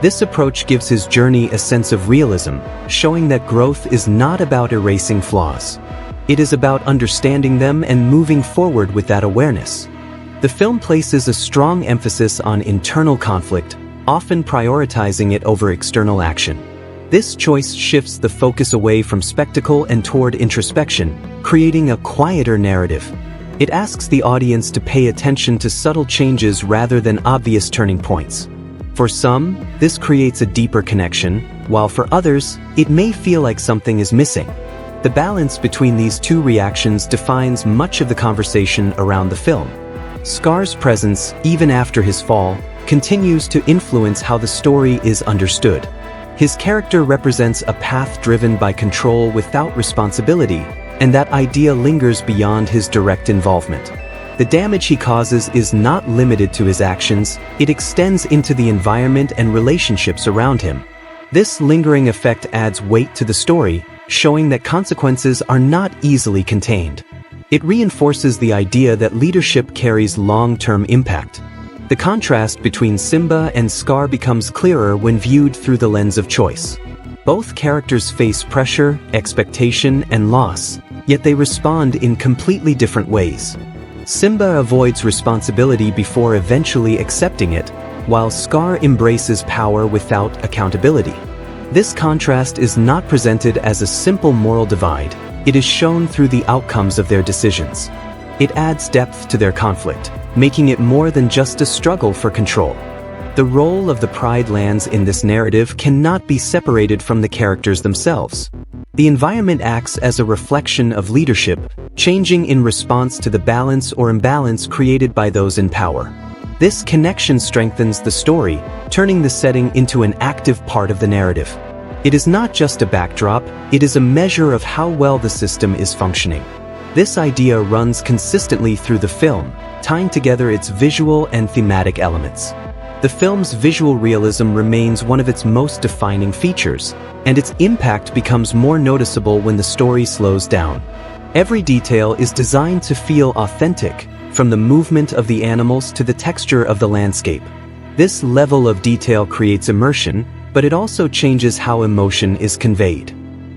This approach gives his journey a sense of realism, showing that growth is not about erasing flaws. It is about understanding them and moving forward with that awareness. The film places a strong emphasis on internal conflict, often prioritizing it over external action. This choice shifts the focus away from spectacle and toward introspection, creating a quieter narrative. It asks the audience to pay attention to subtle changes rather than obvious turning points. For some, this creates a deeper connection, while for others, it may feel like something is missing. The balance between these two reactions defines much of the conversation around the film. Scar's presence, even after his fall, continues to influence how the story is understood. His character represents a path driven by control without responsibility, and that idea lingers beyond his direct involvement. The damage he causes is not limited to his actions, it extends into the environment and relationships around him. This lingering effect adds weight to the story, showing that consequences are not easily contained. It reinforces the idea that leadership carries long-term impact. The contrast between Simba and Scar becomes clearer when viewed through the lens of choice. Both characters face pressure, expectation, and loss, yet they respond in completely different ways. Simba avoids responsibility before eventually accepting it, while Scar embraces power without accountability. This contrast is not presented as a simple moral divide, it is shown through the outcomes of their decisions. It adds depth to their conflict, making it more than just a struggle for control. The role of the Pride Lands in this narrative cannot be separated from the characters themselves. The environment acts as a reflection of leadership, changing in response to the balance or imbalance created by those in power. This connection strengthens the story, turning the setting into an active part of the narrative. It is not just a backdrop, it is a measure of how well the system is functioning. This idea runs consistently through the film, tying together its visual and thematic elements. The film's visual realism remains one of its most defining features, and its impact becomes more noticeable when the story slows down. Every detail is designed to feel authentic, from the movement of the animals to the texture of the landscape. This level of detail creates immersion, but it also changes how emotion is conveyed.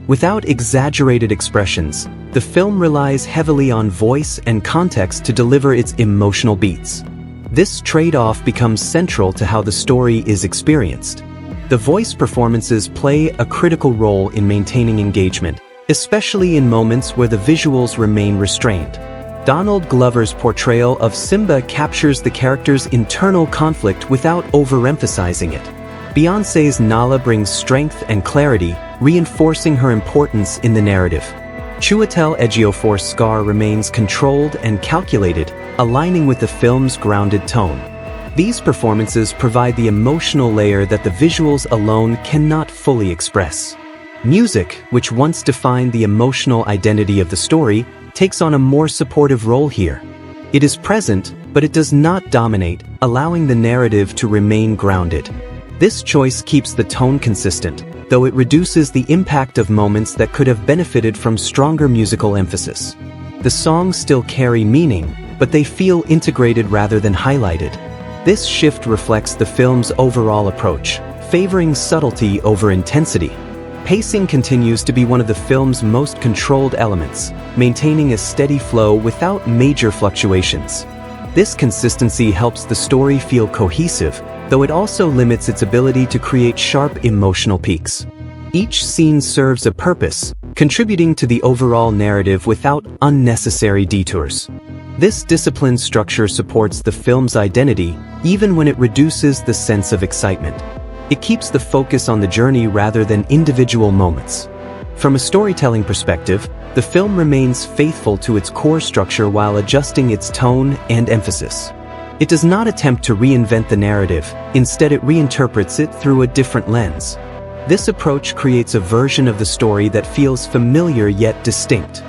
Without exaggerated expressions, the film relies heavily on voice and context to deliver its emotional beats. This trade-off becomes central to how the story is experienced. The voice performances play a critical role in maintaining engagement, especially in moments where the visuals remain restrained. Donald Glover's portrayal of Simba captures the character's internal conflict without overemphasizing it. Beyoncé's Nala brings strength and clarity, reinforcing her importance in the narrative. Chiwetel Ejiofor's Scar remains controlled and calculated, aligning with the film's grounded tone. These performances provide the emotional layer that the visuals alone cannot fully express. Music, which once defined the emotional identity of the story, takes on a more supportive role here. It is present, but it does not dominate, allowing the narrative to remain grounded. This choice keeps the tone consistent, though it reduces the impact of moments that could have benefited from stronger musical emphasis. The songs still carry meaning, but they feel integrated rather than highlighted. This shift reflects the film's overall approach, favoring subtlety over intensity. Pacing continues to be one of the film's most controlled elements, maintaining a steady flow without major fluctuations. This consistency helps the story feel cohesive, though it also limits its ability to create sharp emotional peaks. Each scene serves a purpose, contributing to the overall narrative without unnecessary detours. This disciplined structure supports the film's identity, even when it reduces the sense of excitement. It keeps the focus on the journey rather than individual moments. From a storytelling perspective, the film remains faithful to its core structure while adjusting its tone and emphasis. It does not attempt to reinvent the narrative, instead it reinterprets it through a different lens. This approach creates a version of the story that feels familiar yet distinct.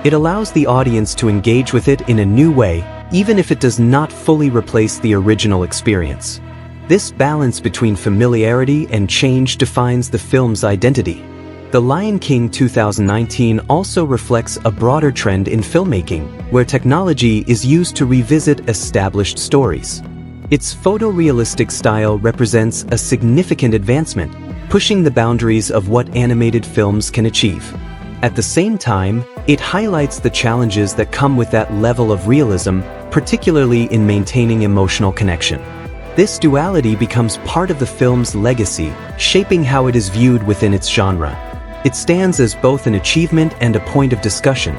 It allows the audience to engage with it in a new way, even if it does not fully replace the original experience. This balance between familiarity and change defines the film's identity. The Lion King 2019 also reflects a broader trend in filmmaking, where technology is used to revisit established stories. Its photorealistic style represents a significant advancement, pushing the boundaries of what animated films can achieve. At the same time, it highlights the challenges that come with that level of realism, particularly in maintaining emotional connection. This duality becomes part of the film's legacy, shaping how it is viewed within its genre. It stands as both an achievement and a point of discussion.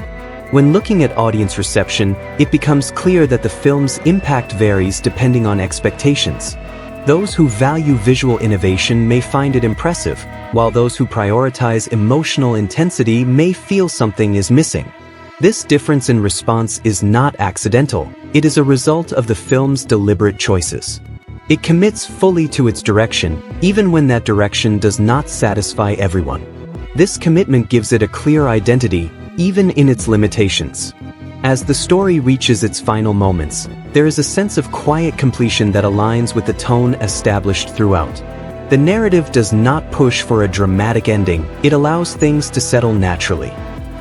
When looking at audience reception, it becomes clear that the film's impact varies depending on expectations. Those who value visual innovation may find it impressive, while those who prioritize emotional intensity may feel something is missing. This difference in response is not accidental. It is a result of the film's deliberate choices. It commits fully to its direction, even when that direction does not satisfy everyone. This commitment gives it a clear identity, even in its limitations. As the story reaches its final moments, there is a sense of quiet completion that aligns with the tone established throughout. The narrative does not push for a dramatic ending, it allows things to settle naturally.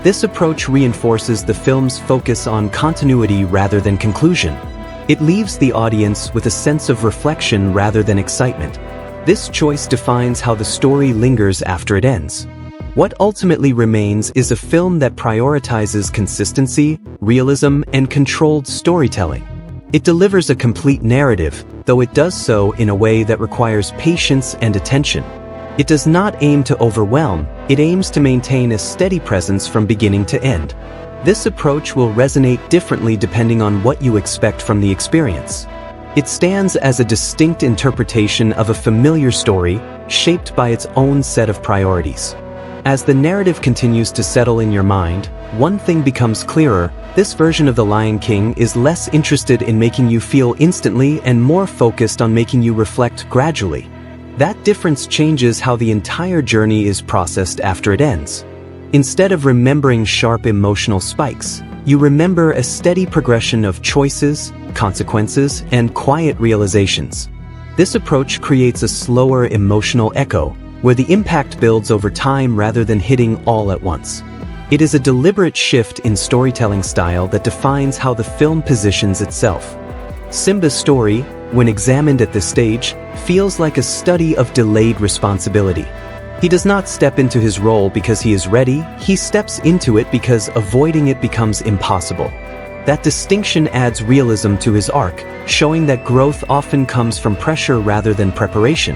This approach reinforces the film's focus on continuity rather than conclusion. It leaves the audience with a sense of reflection rather than excitement. This choice defines how the story lingers after it ends. What ultimately remains is a film that prioritizes consistency, realism, and controlled storytelling. It delivers a complete narrative, though it does so in a way that requires patience and attention. It does not aim to overwhelm, it aims to maintain a steady presence from beginning to end. This approach will resonate differently depending on what you expect from the experience. It stands as a distinct interpretation of a familiar story, shaped by its own set of priorities. As the narrative continues to settle in your mind, one thing becomes clearer: this version of The Lion King is less interested in making you feel instantly and more focused on making you reflect gradually. That difference changes how the entire journey is processed after it ends. Instead of remembering sharp emotional spikes, you remember a steady progression of choices, consequences, and quiet realizations. This approach creates a slower emotional echo, where the impact builds over time rather than hitting all at once. It is a deliberate shift in storytelling style that defines how the film positions itself. Simba's story, when examined at this stage, feels like a study of delayed responsibility. He does not step into his role because he is ready, he steps into it because avoiding it becomes impossible. That distinction adds realism to his arc, showing that growth often comes from pressure rather than preparation.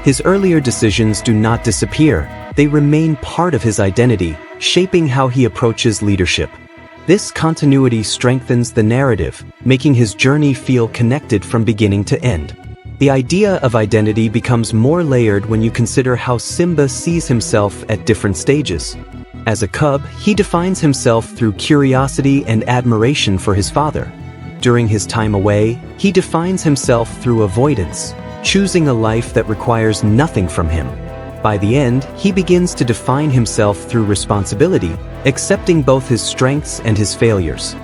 His earlier decisions do not disappear, they remain part of his identity, shaping how he approaches leadership. This continuity strengthens the narrative, making his journey feel connected from beginning to end. The idea of identity becomes more layered when you consider how Simba sees himself at different stages. As a cub, he defines himself through curiosity and admiration for his father. During his time away, he defines himself through avoidance, choosing a life that requires nothing from him. By the end, he begins to define himself through responsibility, accepting both his strengths and his failures.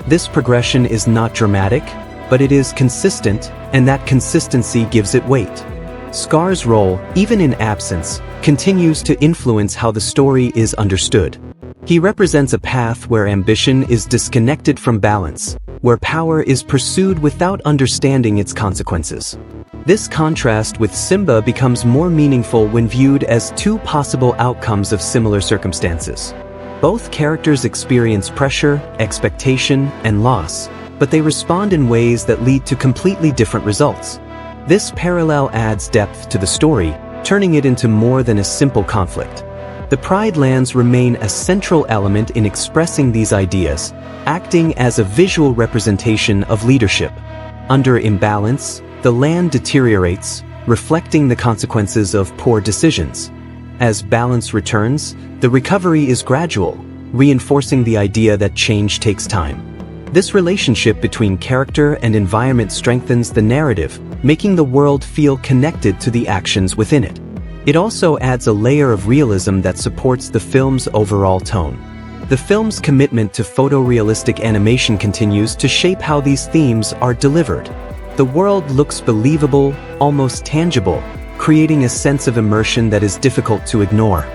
This progression is not dramatic, but it is consistent, and that consistency gives it weight. Scar's role, even in absence, continues to influence how the story is understood. He represents a path where ambition is disconnected from balance, where power is pursued without understanding its consequences. This contrast with Simba becomes more meaningful when viewed as two possible outcomes of similar circumstances. Both characters experience pressure, expectation, and loss, but they respond in ways that lead to completely different results. This parallel adds depth to the story, turning it into more than a simple conflict. The Pride Lands remain a central element in expressing these ideas, acting as a visual representation of leadership. Under imbalance, the land deteriorates, reflecting the consequences of poor decisions. As balance returns, the recovery is gradual, reinforcing the idea that change takes time. This relationship between character and environment strengthens the narrative, making the world feel connected to the actions within it. It also adds a layer of realism that supports the film's overall tone. The film's commitment to photorealistic animation continues to shape how these themes are delivered. The world looks believable, almost tangible, creating a sense of immersion that is difficult to ignore.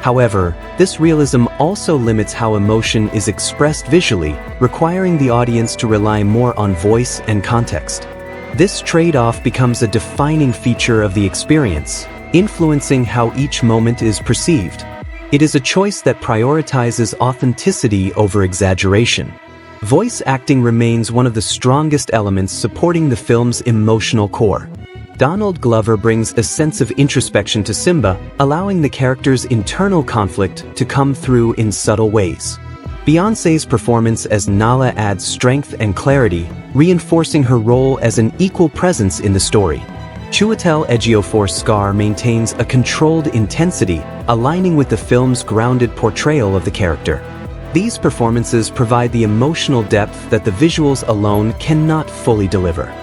However, this realism also limits how emotion is expressed visually, requiring the audience to rely more on voice and context. This trade-off becomes a defining feature of the experience, influencing how each moment is perceived. It is a choice that prioritizes authenticity over exaggeration. Voice acting remains one of the strongest elements supporting the film's emotional core. Donald Glover brings a sense of introspection to Simba, allowing the character's internal conflict to come through in subtle ways. Beyoncé's performance as Nala adds strength and clarity, reinforcing her role as an equal presence in the story. Chiwetel Ejiofor's Scar maintains a controlled intensity, aligning with the film's grounded portrayal of the character. These performances provide the emotional depth that the visuals alone cannot fully deliver.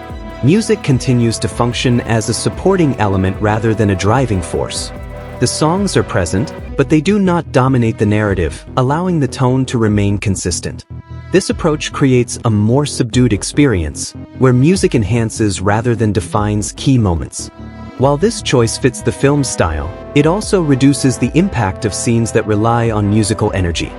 Music continues to function as a supporting element rather than a driving force. The songs are present, but they do not dominate the narrative, allowing the tone to remain consistent. This approach creates a more subdued experience, where music enhances rather than defines key moments. While this choice fits the film's style, it also reduces the impact of scenes that rely on musical energy.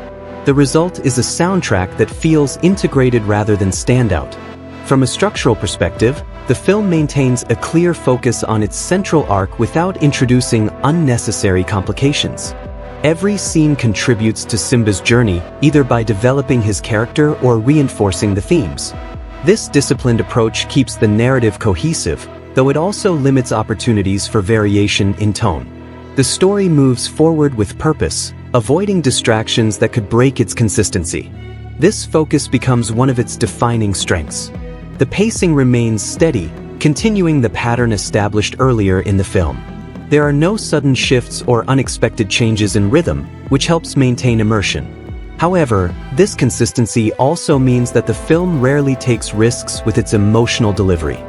The result is a soundtrack that feels integrated rather than standout. From a structural perspective, the film maintains a clear focus on its central arc without introducing unnecessary complications. Every scene contributes to Simba's journey, either by developing his character or reinforcing the themes. This disciplined approach keeps the narrative cohesive, though it also limits opportunities for variation in tone. The story moves forward with purpose, avoiding distractions that could break its consistency. This focus becomes one of its defining strengths. The pacing remains steady, continuing the pattern established earlier in the film. There are no sudden shifts or unexpected changes in rhythm, which helps maintain immersion. However, this consistency also means that the film rarely takes risks with its emotional delivery.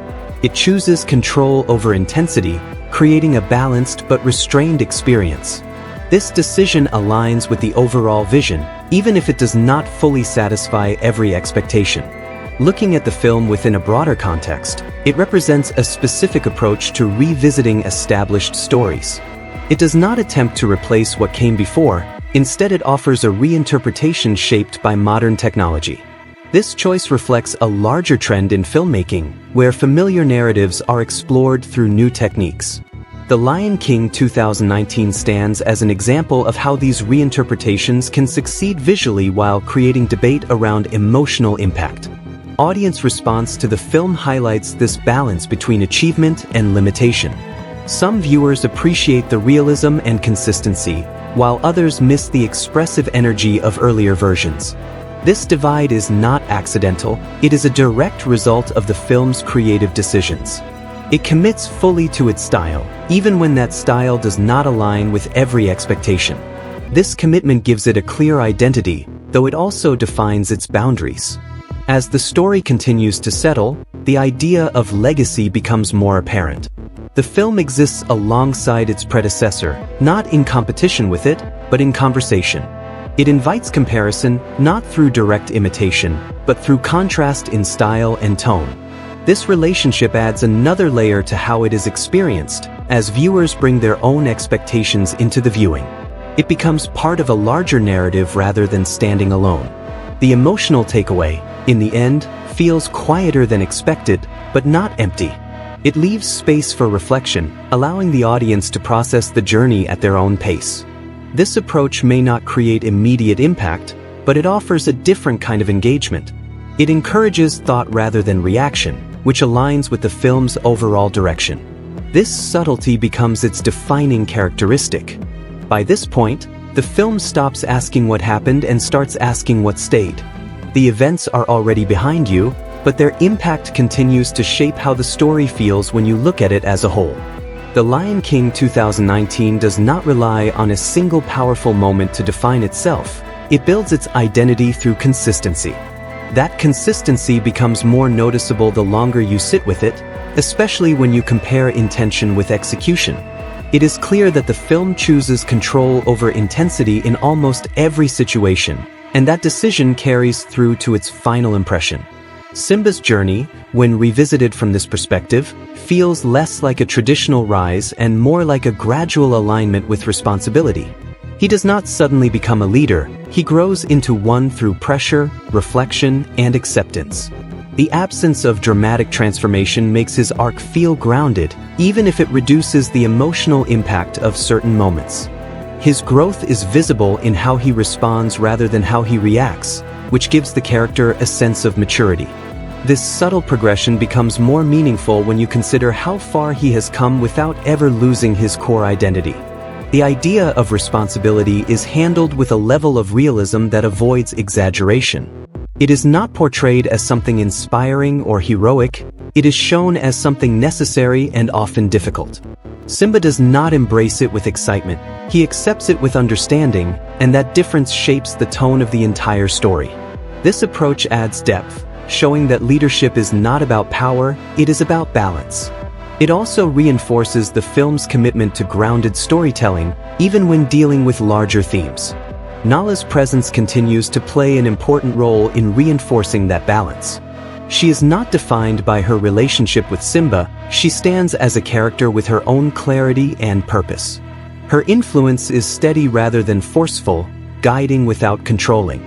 It chooses control over intensity, creating a balanced but restrained experience. This decision aligns with the overall vision, even if it does not fully satisfy every expectation. Looking at the film within a broader context, it represents a specific approach to revisiting established stories. It does not attempt to replace what came before, instead it offers a reinterpretation shaped by modern technology. This choice reflects a larger trend in filmmaking, where familiar narratives are explored through new techniques. The Lion King 2019 stands as an example of how these reinterpretations can succeed visually while creating debate around emotional impact. Audience response to the film highlights this balance between achievement and limitation. Some viewers appreciate the realism and consistency, while others miss the expressive energy of earlier versions. This divide is not accidental, it is a direct result of the film's creative decisions. It commits fully to its style, even when that style does not align with every expectation. This commitment gives it a clear identity, though it also defines its boundaries. As the story continues to settle, the idea of legacy becomes more apparent. The film exists alongside its predecessor, not in competition with it, but in conversation. It invites comparison, not through direct imitation, but through contrast in style and tone. This relationship adds another layer to how it is experienced, as viewers bring their own expectations into the viewing. It becomes part of a larger narrative rather than standing alone. The emotional takeaway, in the end, feels quieter than expected, but not empty. It leaves space for reflection, allowing the audience to process the journey at their own pace. This approach may not create immediate impact, but it offers a different kind of engagement. It encourages thought rather than reaction, which aligns with the film's overall direction. This subtlety becomes its defining characteristic. By this point, the film stops asking what happened and starts asking what stayed. The events are already behind you, but their impact continues to shape how the story feels when you look at it as a whole. The Lion King 2019 does not rely on a single powerful moment to define itself. It builds its identity through consistency. That consistency becomes more noticeable the longer you sit with it, especially when you compare intention with execution. It is clear that the film chooses control over intensity in almost every situation, and that decision carries through to its final impression. Simba's journey, when revisited from this perspective, feels less like a traditional rise and more like a gradual alignment with responsibility. He does not suddenly become a leader, he grows into one through pressure, reflection, and acceptance. The absence of dramatic transformation makes his arc feel grounded, even if it reduces the emotional impact of certain moments. His growth is visible in how he responds rather than how he reacts, which gives the character a sense of maturity. This subtle progression becomes more meaningful when you consider how far he has come without ever losing his core identity. The idea of responsibility is handled with a level of realism that avoids exaggeration. It is not portrayed as something inspiring or heroic, it is shown as something necessary and often difficult. Simba does not embrace it with excitement, he accepts it with understanding, and that difference shapes the tone of the entire story. This approach adds depth, showing that leadership is not about power, it is about balance. It also reinforces the film's commitment to grounded storytelling, even when dealing with larger themes. Nala's presence continues to play an important role in reinforcing that balance. She is not defined by her relationship with Simba, she stands as a character with her own clarity and purpose. Her influence is steady rather than forceful, guiding without controlling.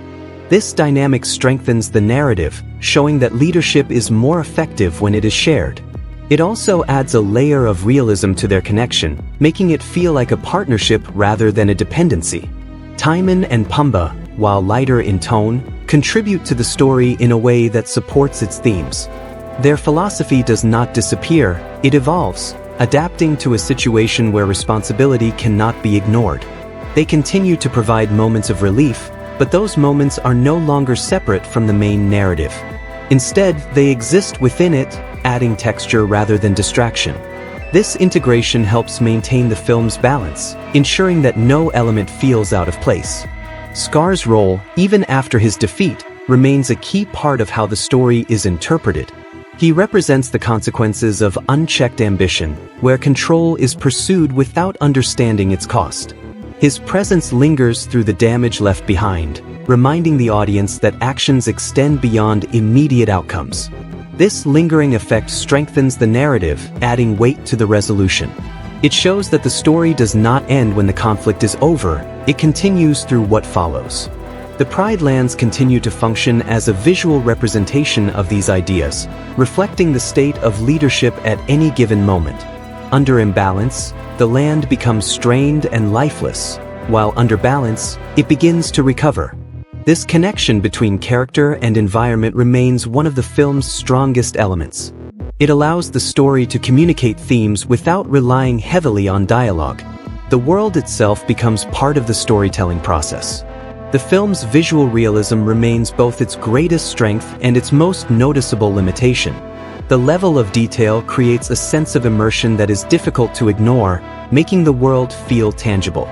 This dynamic strengthens the narrative, showing that leadership is more effective when it is shared. It also adds a layer of realism to their connection, making it feel like a partnership rather than a dependency. Timon and Pumbaa, while lighter in tone, contribute to the story in a way that supports its themes. Their philosophy does not disappear, it evolves, adapting to a situation where responsibility cannot be ignored. They continue to provide moments of relief, but those moments are no longer separate from the main narrative. Instead, they exist within it, adding texture rather than distraction. This integration helps maintain the film's balance, ensuring that no element feels out of place. Scar's role, even after his defeat, remains a key part of how the story is interpreted. He represents the consequences of unchecked ambition, where control is pursued without understanding its cost. His presence lingers through the damage left behind, reminding the audience that actions extend beyond immediate outcomes. This lingering effect strengthens the narrative, adding weight to the resolution. It shows that the story does not end when the conflict is over, it continues through what follows. The Pride Lands continue to function as a visual representation of these ideas, reflecting the state of leadership at any given moment. Under imbalance, the land becomes strained and lifeless, while under balance, it begins to recover. This connection between character and environment remains one of the film's strongest elements. It allows the story to communicate themes without relying heavily on dialogue. The world itself becomes part of the storytelling process. The film's visual realism remains both its greatest strength and its most noticeable limitation. The level of detail creates a sense of immersion that is difficult to ignore, making the world feel tangible.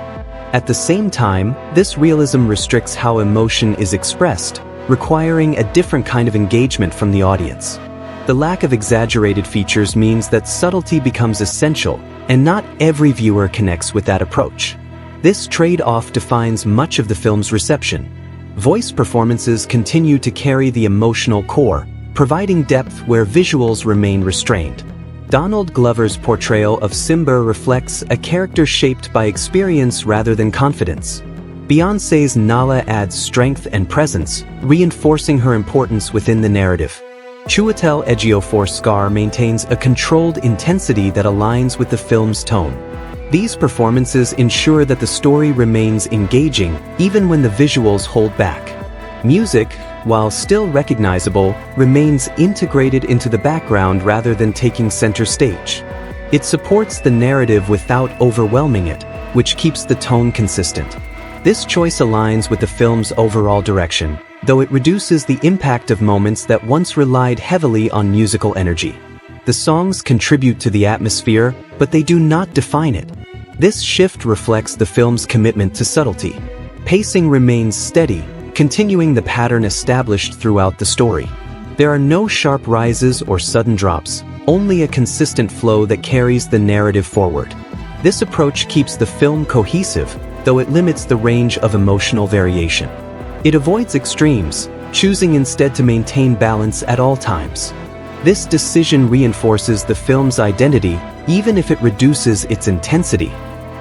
At the same time, this realism restricts how emotion is expressed, requiring a different kind of engagement from the audience. The lack of exaggerated features means that subtlety becomes essential, and not every viewer connects with that approach. This trade-off defines much of the film's reception. Voice performances continue to carry the emotional core, providing depth where visuals remain restrained. Donald Glover's portrayal of Simba reflects a character shaped by experience rather than confidence. Beyoncé's Nala adds strength and presence, reinforcing her importance within the narrative. Chiwetel Ejiofor's Scar maintains a controlled intensity that aligns with the film's tone. These performances ensure that the story remains engaging even when the visuals hold back. Music, while still recognizable, remains integrated into the background rather than taking center stage. It supports the narrative without overwhelming it, which keeps the tone consistent. This choice aligns with the film's overall direction, though it reduces the impact of moments that once relied heavily on musical energy. The songs contribute to the atmosphere, but they do not define it. This shift reflects the film's commitment to subtlety. Pacing remains steady, continuing the pattern established throughout the story. There are no sharp rises or sudden drops, only a consistent flow that carries the narrative forward. This approach keeps the film cohesive, though it limits the range of emotional variation. It avoids extremes, choosing instead to maintain balance at all times. This decision reinforces the film's identity, even if it reduces its intensity.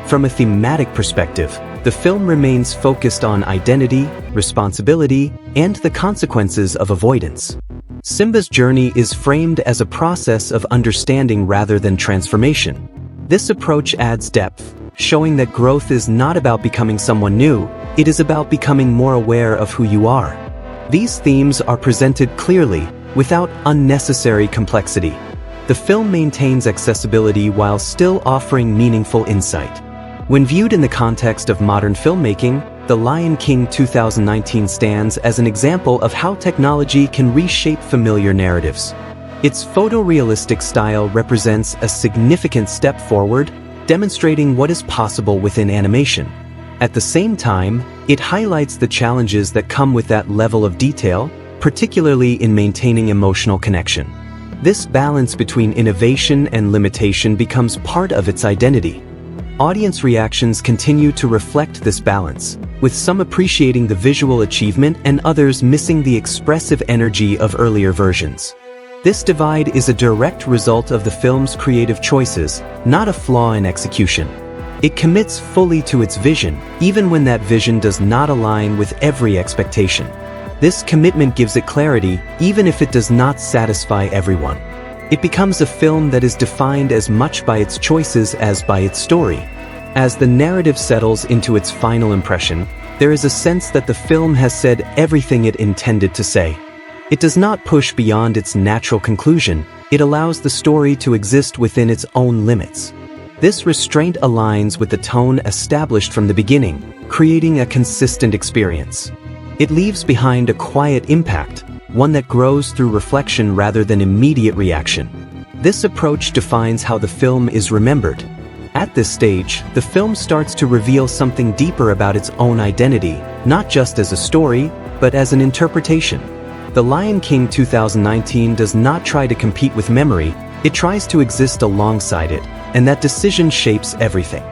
From a thematic perspective, the film remains focused on identity, responsibility, and the consequences of avoidance. Simba's journey is framed as a process of understanding rather than transformation. This approach adds depth, showing that growth is not about becoming someone new, it is about becoming more aware of who you are. These themes are presented clearly, without unnecessary complexity. The film maintains accessibility while still offering meaningful insight. When viewed in the context of modern filmmaking, The Lion King 2019 stands as an example of how technology can reshape familiar narratives. Its photorealistic style represents a significant step forward, demonstrating what is possible within animation. At the same time, it highlights the challenges that come with that level of detail, particularly in maintaining emotional connection. This balance between innovation and limitation becomes part of its identity. Audience reactions continue to reflect this balance, with some appreciating the visual achievement and others missing the expressive energy of earlier versions. This divide is a direct result of the film's creative choices, not a flaw in execution. It commits fully to its vision, even when that vision does not align with every expectation. This commitment gives it clarity, even if it does not satisfy everyone. It becomes a film that is defined as much by its choices as by its story. As the narrative settles into its final impression, there is a sense that the film has said everything it intended to say. It does not push beyond its natural conclusion, it allows the story to exist within its own limits. This restraint aligns with the tone established from the beginning, creating a consistent experience. It leaves behind a quiet impact, one that grows through reflection rather than immediate reaction. This approach defines how the film is remembered. At this stage, the film starts to reveal something deeper about its own identity, not just as a story, but as an interpretation. The Lion King 2019 does not try to compete with memory, it tries to exist alongside it, and that decision shapes everything.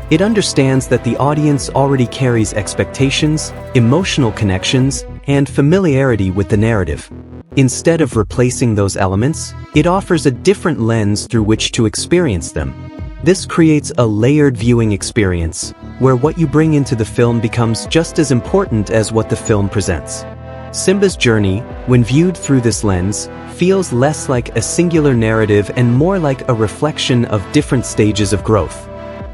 It understands that the audience already carries expectations, emotional connections, and familiarity with the narrative. Instead of replacing those elements, it offers a different lens through which to experience them. This creates a layered viewing experience, where what you bring into the film becomes just as important as what the film presents. Simba's journey, when viewed through this lens, feels less like a singular narrative and more like a reflection of different stages of growth.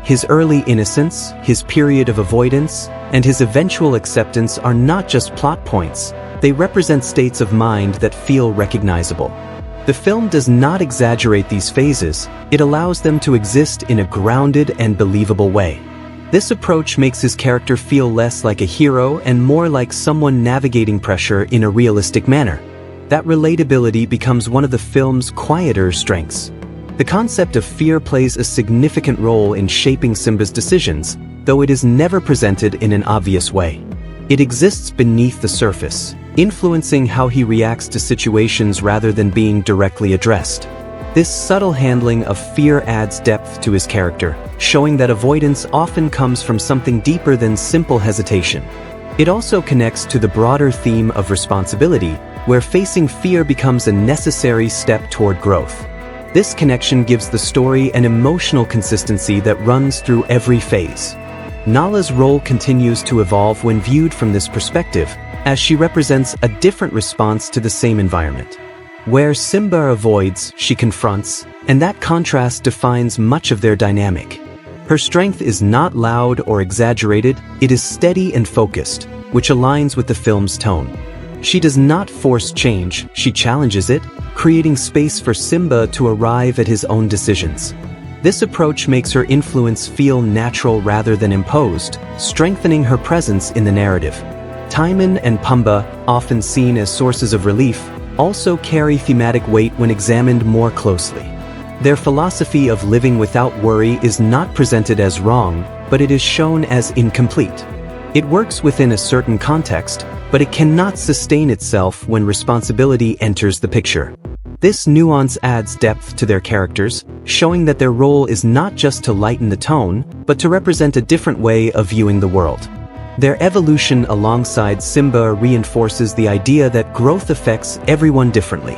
His early innocence, his period of avoidance, and his eventual acceptance are not just plot points, they represent states of mind that feel recognizable. The film does not exaggerate these phases, it allows them to exist in a grounded and believable way. This approach makes his character feel less like a hero and more like someone navigating pressure in a realistic manner. That relatability becomes one of the film's quieter strengths. The concept of fear plays a significant role in shaping Simba's decisions, though it is never presented in an obvious way. It exists beneath the surface, influencing how he reacts to situations rather than being directly addressed. This subtle handling of fear adds depth to his character, showing that avoidance often comes from something deeper than simple hesitation. It also connects to the broader theme of responsibility, where facing fear becomes a necessary step toward growth. This connection gives the story an emotional consistency that runs through every phase. Nala's role continues to evolve when viewed from this perspective, as she represents a different response to the same environment. Where Simba avoids, she confronts, and that contrast defines much of their dynamic. Her strength is not loud or exaggerated, it is steady and focused, which aligns with the film's tone. She does not force change, she challenges it, creating space for Simba to arrive at his own decisions. This approach makes her influence feel natural rather than imposed, strengthening her presence in the narrative. Timon and Pumbaa, often seen as sources of relief, also carry thematic weight when examined more closely. Their philosophy of living without worry is not presented as wrong, but it is shown as incomplete. It works within a certain context, but it cannot sustain itself when responsibility enters the picture. This nuance adds depth to their characters, showing that their role is not just to lighten the tone, but to represent a different way of viewing the world. Their evolution alongside Simba reinforces the idea that growth affects everyone differently.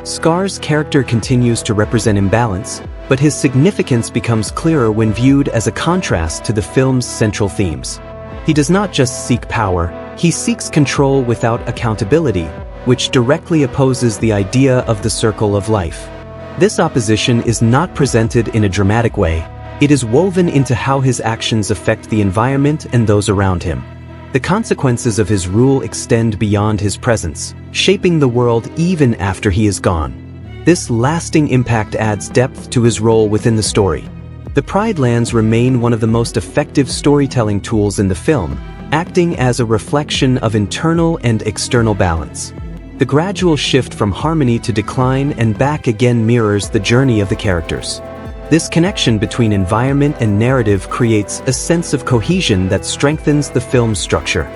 Scar's character continues to represent imbalance, but his significance becomes clearer when viewed as a contrast to the film's central themes. He does not just seek power, he seeks control without accountability, which directly opposes the idea of the circle of life. This opposition is not presented in a dramatic way. It is woven into how his actions affect the environment and those around him. The consequences of his rule extend beyond his presence, shaping the world even after he is gone. This lasting impact adds depth to his role within the story. The Pride Lands remain one of the most effective storytelling tools in the film, acting as a reflection of internal and external balance. The gradual shift from harmony to decline and back again mirrors the journey of the characters. This connection between environment and narrative creates a sense of cohesion that strengthens the film's structure.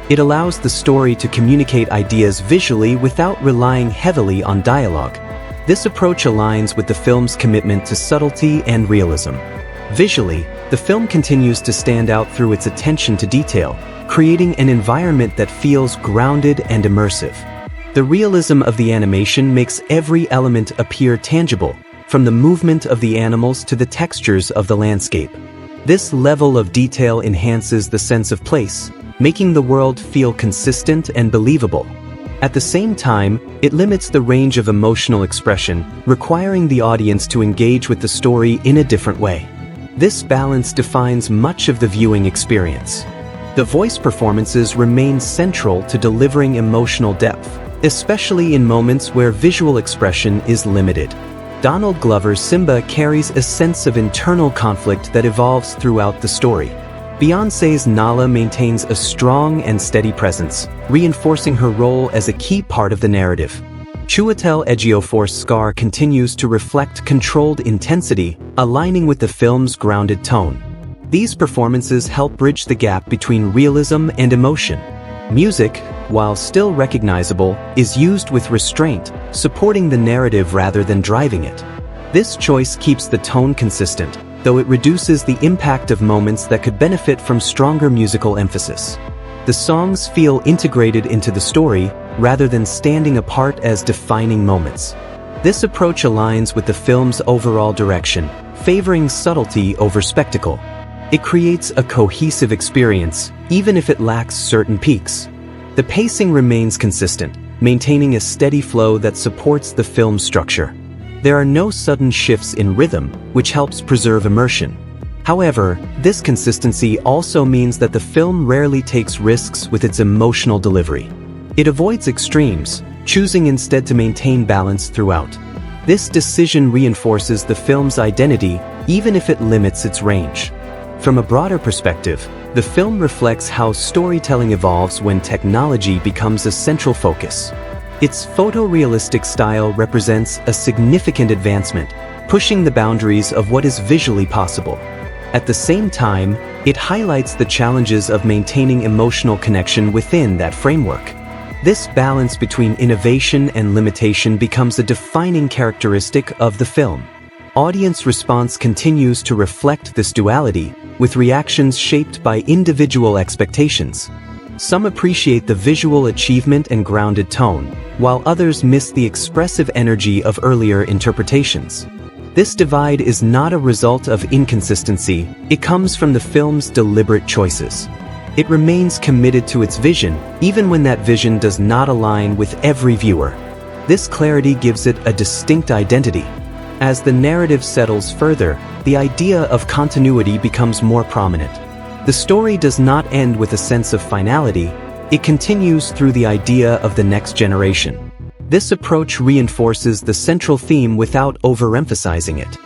It allows the story to communicate ideas visually without relying heavily on dialogue. This approach aligns with the film's commitment to subtlety and realism. Visually, the film continues to stand out through its attention to detail, creating an environment that feels grounded and immersive. The realism of the animation makes every element appear tangible, from the movement of the animals to the textures of the landscape. This level of detail enhances the sense of place, making the world feel consistent and believable. At the same time, it limits the range of emotional expression, requiring the audience to engage with the story in a different way. This balance defines much of the viewing experience. The voice performances remain central to delivering emotional depth, especially in moments where visual expression is limited. Donald Glover's Simba carries a sense of internal conflict that evolves throughout the story. Beyoncé's Nala maintains a strong and steady presence, reinforcing her role as a key part of the narrative. Chiwetel Ejiofor's Scar continues to reflect controlled intensity, aligning with the film's grounded tone. These performances help bridge the gap between realism and emotion. Music, while still recognizable, is used with restraint, supporting the narrative rather than driving it. This choice keeps the tone consistent, though it reduces the impact of moments that could benefit from stronger musical emphasis. The songs feel integrated into the story, rather than standing apart as defining moments. This approach aligns with the film's overall direction, favoring subtlety over spectacle. It creates a cohesive experience, even if it lacks certain peaks. The pacing remains consistent, maintaining a steady flow that supports the film's structure. There are no sudden shifts in rhythm, which helps preserve immersion. However, this consistency also means that the film rarely takes risks with its emotional delivery. It avoids extremes, choosing instead to maintain balance throughout. This decision reinforces the film's identity, even if it limits its range. From a broader perspective, the film reflects how storytelling evolves when technology becomes a central focus. Its photorealistic style represents a significant advancement, pushing the boundaries of what is visually possible. At the same time, it highlights the challenges of maintaining emotional connection within that framework. This balance between innovation and limitation becomes a defining characteristic of the film. Audience response continues to reflect this duality, with reactions shaped by individual expectations. Some appreciate the visual achievement and grounded tone, while others miss the expressive energy of earlier interpretations. This divide is not a result of inconsistency, it comes from the film's deliberate choices. It remains committed to its vision, even when that vision does not align with every viewer. This clarity gives it a distinct identity. As the narrative settles further, the idea of continuity becomes more prominent. The story does not end with a sense of finality, it continues through the idea of the next generation. This approach reinforces the central theme without overemphasizing it.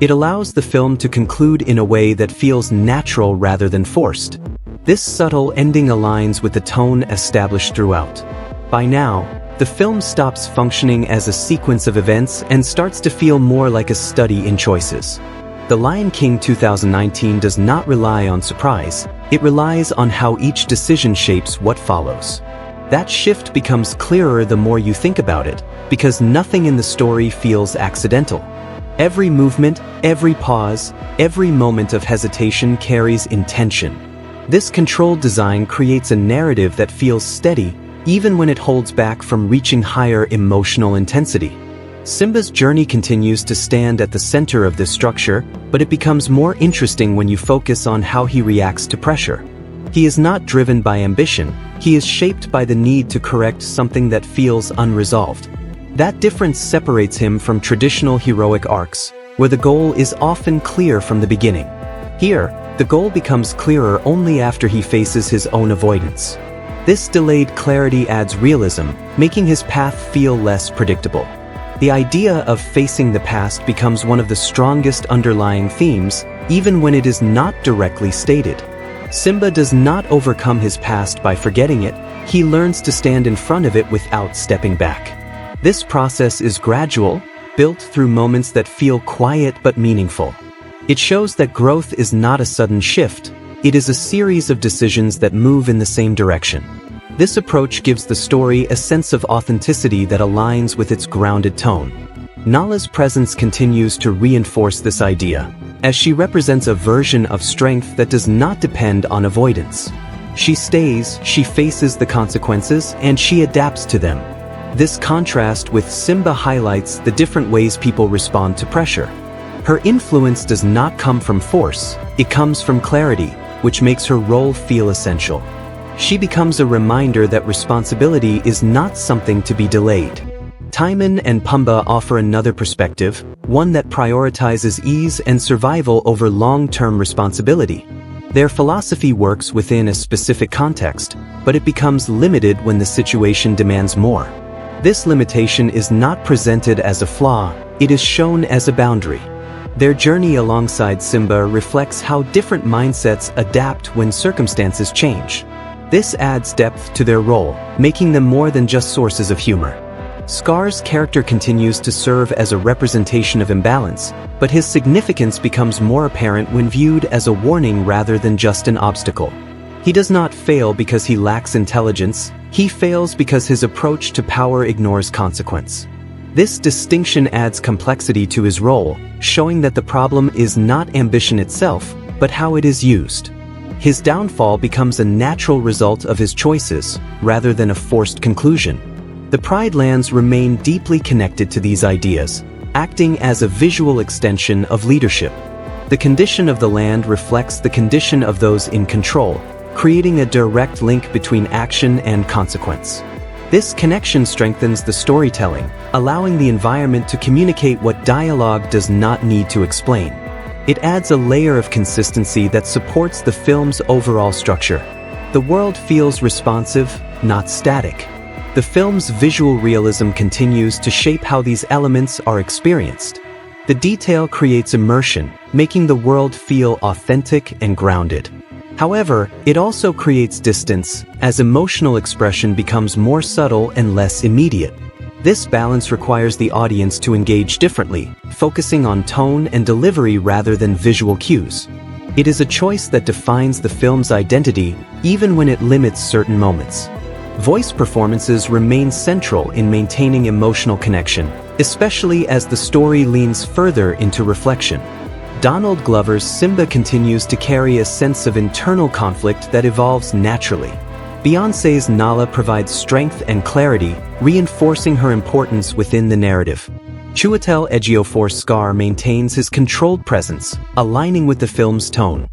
It allows the film to conclude in a way that feels natural rather than forced. This subtle ending aligns with the tone established throughout. By now, the film stops functioning as a sequence of events and starts to feel more like a study in choices. The Lion King 2019 does not rely on surprise, it relies on how each decision shapes what follows. That shift becomes clearer the more you think about it, because nothing in the story feels accidental. Every movement, every pause, every moment of hesitation carries intention. This controlled design creates a narrative that feels steady, even when it holds back from reaching higher emotional intensity. Simba's journey continues to stand at the center of this structure, but it becomes more interesting when you focus on how he reacts to pressure. He is not driven by ambition, he is shaped by the need to correct something that feels unresolved. That difference separates him from traditional heroic arcs, where the goal is often clear from the beginning. Here, the goal becomes clearer only after he faces his own avoidance. This delayed clarity adds realism, making his path feel less predictable. The idea of facing the past becomes one of the strongest underlying themes, even when it is not directly stated. Simba does not overcome his past by forgetting it, he learns to stand in front of it without stepping back. This process is gradual, built through moments that feel quiet but meaningful. It shows that growth is not a sudden shift, it is a series of decisions that move in the same direction. This approach gives the story a sense of authenticity that aligns with its grounded tone. Nala's presence continues to reinforce this idea, as she represents a version of strength that does not depend on avoidance. She stays, she faces the consequences, and she adapts to them. This contrast with Simba highlights the different ways people respond to pressure. Her influence does not come from force, it comes from clarity, which makes her role feel essential. She becomes a reminder that responsibility is not something to be delayed. Timon and Pumbaa offer another perspective, one that prioritizes ease and survival over long-term responsibility. Their philosophy works within a specific context, but it becomes limited when the situation demands more. This limitation is not presented as a flaw, it is shown as a boundary. Their journey alongside Simba reflects how different mindsets adapt when circumstances change. This adds depth to their role, making them more than just sources of humor. Scar's character continues to serve as a representation of imbalance, but his significance becomes more apparent when viewed as a warning rather than just an obstacle. He does not fail because he lacks intelligence, he fails because his approach to power ignores consequence. This distinction adds complexity to his role, showing that the problem is not ambition itself, but how it is used. His downfall becomes a natural result of his choices, rather than a forced conclusion. The Pride Lands remain deeply connected to these ideas, acting as a visual extension of leadership. The condition of the land reflects the condition of those in control, creating a direct link between action and consequence. This connection strengthens the storytelling, allowing the environment to communicate what dialogue does not need to explain. It adds a layer of consistency that supports the film's overall structure. The world feels responsive, not static. The film's visual realism continues to shape how these elements are experienced. The detail creates immersion, making the world feel authentic and grounded. However, it also creates distance, as emotional expression becomes more subtle and less immediate. This balance requires the audience to engage differently, focusing on tone and delivery rather than visual cues. It is a choice that defines the film's identity, even when it limits certain moments. Voice performances remain central in maintaining emotional connection, especially as the story leans further into reflection. Donald Glover's Simba continues to carry a sense of internal conflict that evolves naturally. Beyoncé's Nala provides strength and clarity, reinforcing her importance within the narrative. Chiwetel Ejiofor's Scar maintains his controlled presence, aligning with the film's tone.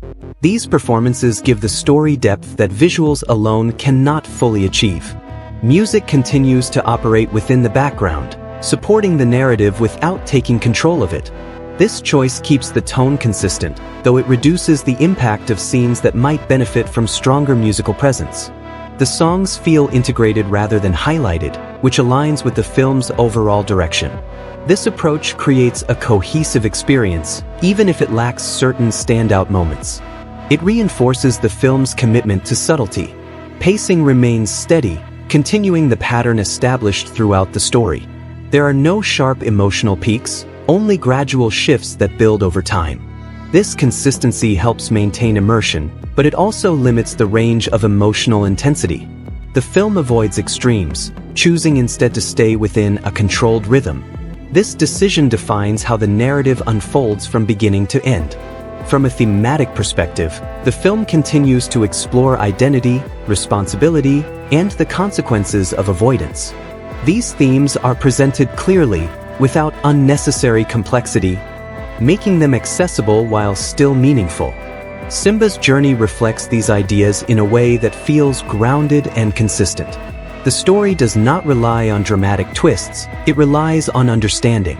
These performances give the story depth that visuals alone cannot fully achieve. Music continues to operate within the background, supporting the narrative without taking control of it. This choice keeps the tone consistent, though it reduces the impact of scenes that might benefit from stronger musical presence. The songs feel integrated rather than highlighted, which aligns with the film's overall direction. This approach creates a cohesive experience, even if it lacks certain standout moments. It reinforces the film's commitment to subtlety. Pacing remains steady, continuing the pattern established throughout the story. There are no sharp emotional peaks, only gradual shifts that build over time. This consistency helps maintain immersion, but it also limits the range of emotional intensity. The film avoids extremes, choosing instead to stay within a controlled rhythm. This decision defines how the narrative unfolds from beginning to end. From a thematic perspective, the film continues to explore identity, responsibility, and the consequences of avoidance. These themes are presented clearly, without unnecessary complexity, making them accessible while still meaningful. Simba's journey reflects these ideas in a way that feels grounded and consistent. The story does not rely on dramatic twists, it relies on understanding.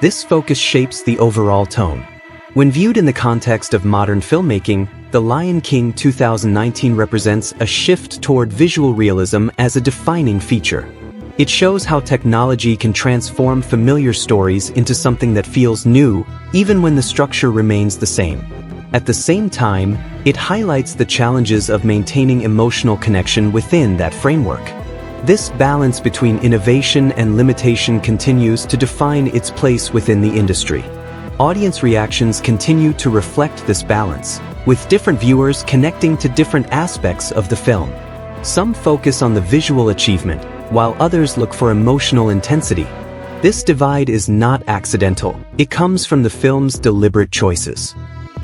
This focus shapes the overall tone. When viewed in the context of modern filmmaking, The Lion King 2019 represents a shift toward visual realism as a defining feature. It shows how technology can transform familiar stories into something that feels new, even when the structure remains the same. At the same time, it highlights the challenges of maintaining emotional connection within that framework. This balance between innovation and limitation continues to define its place within the industry. Audience reactions continue to reflect this balance, with different viewers connecting to different aspects of the film. Some focus on the visual achievement, while others look for emotional intensity. This divide is not accidental. It comes from the film's deliberate choices.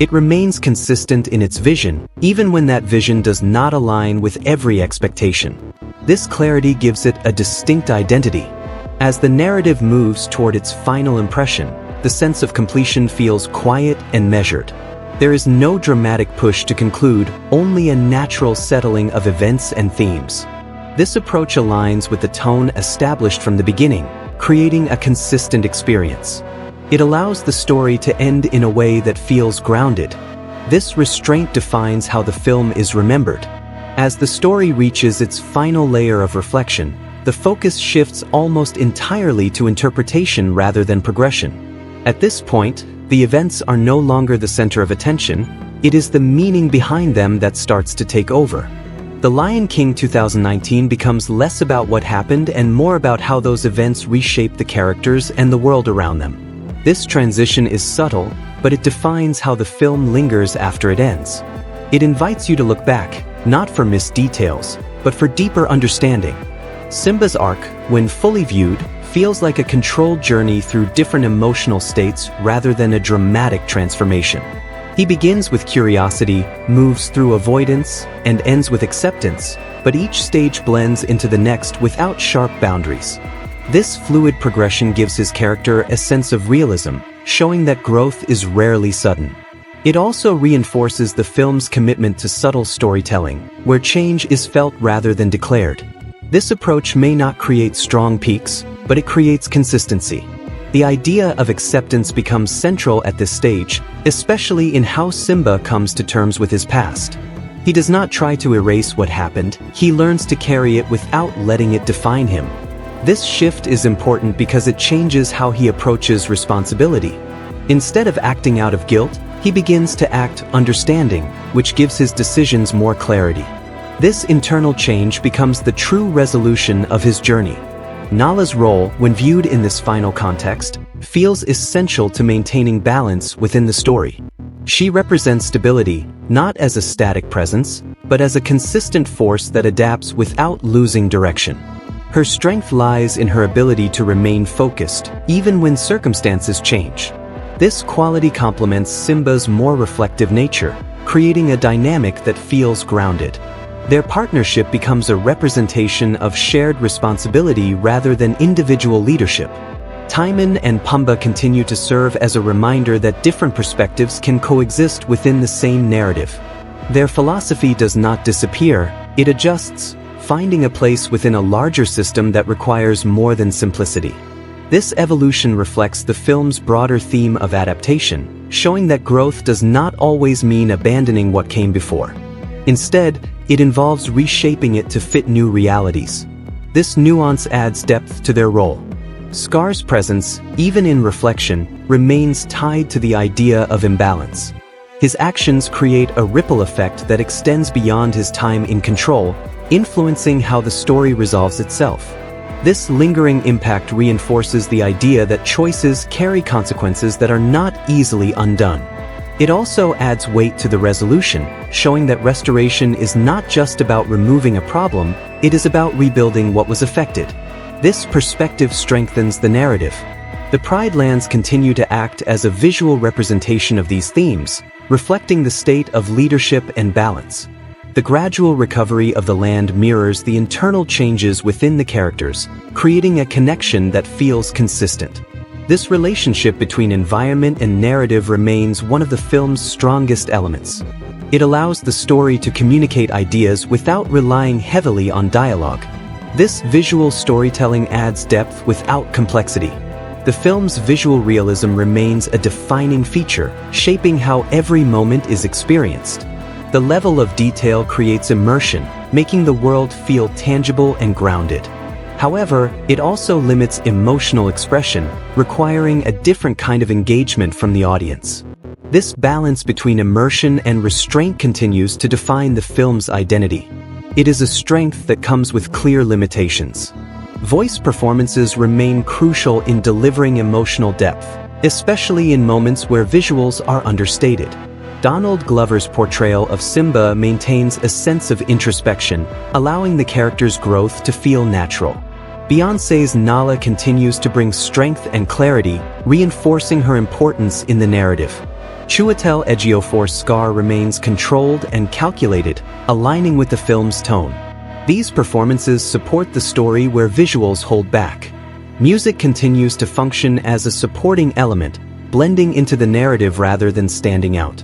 It remains consistent in its vision, even when that vision does not align with every expectation. This clarity gives it a distinct identity. As the narrative moves toward its final impression, the sense of completion feels quiet and measured. There is no dramatic push to conclude, only a natural settling of events and themes. This approach aligns with the tone established from the beginning, creating a consistent experience. It allows the story to end in a way that feels grounded. This restraint defines how the film is remembered. As the story reaches its final layer of reflection, the focus shifts almost entirely to interpretation rather than progression. At this point, the events are no longer the center of attention, it is the meaning behind them that starts to take over. The Lion King 2019 becomes less about what happened and more about how those events reshape the characters and the world around them. This transition is subtle, but it defines how the film lingers after it ends. It invites you to look back, not for missed details, but for deeper understanding. Simba's arc, when fully viewed, feels like a controlled journey through different emotional states rather than a dramatic transformation. He begins with curiosity, moves through avoidance, and ends with acceptance, but each stage blends into the next without sharp boundaries. This fluid progression gives his character a sense of realism, showing that growth is rarely sudden. It also reinforces the film's commitment to subtle storytelling, where change is felt rather than declared. This approach may not create strong peaks, but it creates consistency. The idea of acceptance becomes central at this stage, especially in how Simba comes to terms with his past. He does not try to erase what happened, he learns to carry it without letting it define him. This shift is important because it changes how he approaches responsibility. Instead of acting out of guilt, he begins to act understanding, which gives his decisions more clarity. This internal change becomes the true resolution of his journey. Nala's role, when viewed in this final context, feels essential to maintaining balance within the story. She represents stability, not as a static presence, but as a consistent force that adapts without losing direction. Her strength lies in her ability to remain focused, even when circumstances change. This quality complements Simba's more reflective nature, creating a dynamic that feels grounded. Their partnership becomes a representation of shared responsibility rather than individual leadership. Timon and Pumbaa continue to serve as a reminder that different perspectives can coexist within the same narrative. Their philosophy does not disappear, it adjusts, finding a place within a larger system that requires more than simplicity. This evolution reflects the film's broader theme of adaptation, showing that growth does not always mean abandoning what came before. Instead, it involves reshaping it to fit new realities. This nuance adds depth to their role. Scar's presence, even in reflection, remains tied to the idea of imbalance. His actions create a ripple effect that extends beyond his time in control, influencing how the story resolves itself. This lingering impact reinforces the idea that choices carry consequences that are not easily undone. It also adds weight to the resolution, showing that restoration is not just about removing a problem, it is about rebuilding what was affected. This perspective strengthens the narrative. The Pride Lands continue to act as a visual representation of these themes, reflecting the state of leadership and balance. The gradual recovery of the land mirrors the internal changes within the characters, creating a connection that feels consistent. This relationship between environment and narrative remains one of the film's strongest elements. It allows the story to communicate ideas without relying heavily on dialogue. This visual storytelling adds depth without complexity. The film's visual realism remains a defining feature, shaping how every moment is experienced. The level of detail creates immersion, making the world feel tangible and grounded. However, it also limits emotional expression, requiring a different kind of engagement from the audience. This balance between immersion and restraint continues to define the film's identity. It is a strength that comes with clear limitations. Voice performances remain crucial in delivering emotional depth, especially in moments where visuals are understated. Donald Glover's portrayal of Simba maintains a sense of introspection, allowing the character's growth to feel natural. Beyoncé's Nala continues to bring strength and clarity, reinforcing her importance in the narrative. Chiwetel Ejiofor's Scar remains controlled and calculated, aligning with the film's tone. These performances support the story where visuals hold back. Music continues to function as a supporting element, blending into the narrative rather than standing out.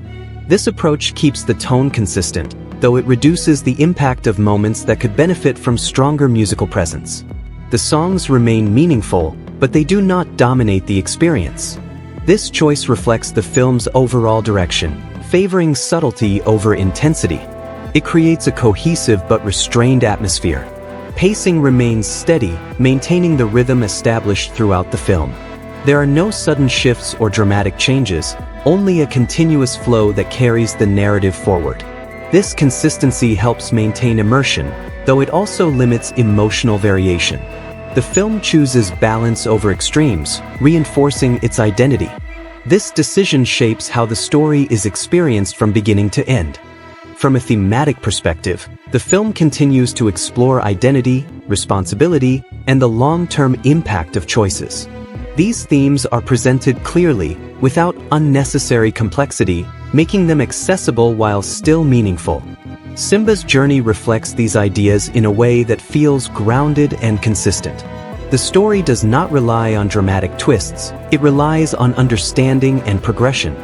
This approach keeps the tone consistent, though it reduces the impact of moments that could benefit from stronger musical presence. The songs remain meaningful, but they do not dominate the experience. This choice reflects the film's overall direction, favoring subtlety over intensity. It creates a cohesive but restrained atmosphere. Pacing remains steady, maintaining the rhythm established throughout the film. There are no sudden shifts or dramatic changes, only a continuous flow that carries the narrative forward. This consistency helps maintain immersion, though it also limits emotional variation. The film chooses balance over extremes, reinforcing its identity. This decision shapes how the story is experienced from beginning to end. From a thematic perspective, the film continues to explore identity, responsibility, and the long-term impact of choices. These themes are presented clearly, without unnecessary complexity, making them accessible while still meaningful. Simba's journey reflects these ideas in a way that feels grounded and consistent. The story does not rely on dramatic twists, it relies on understanding and progression.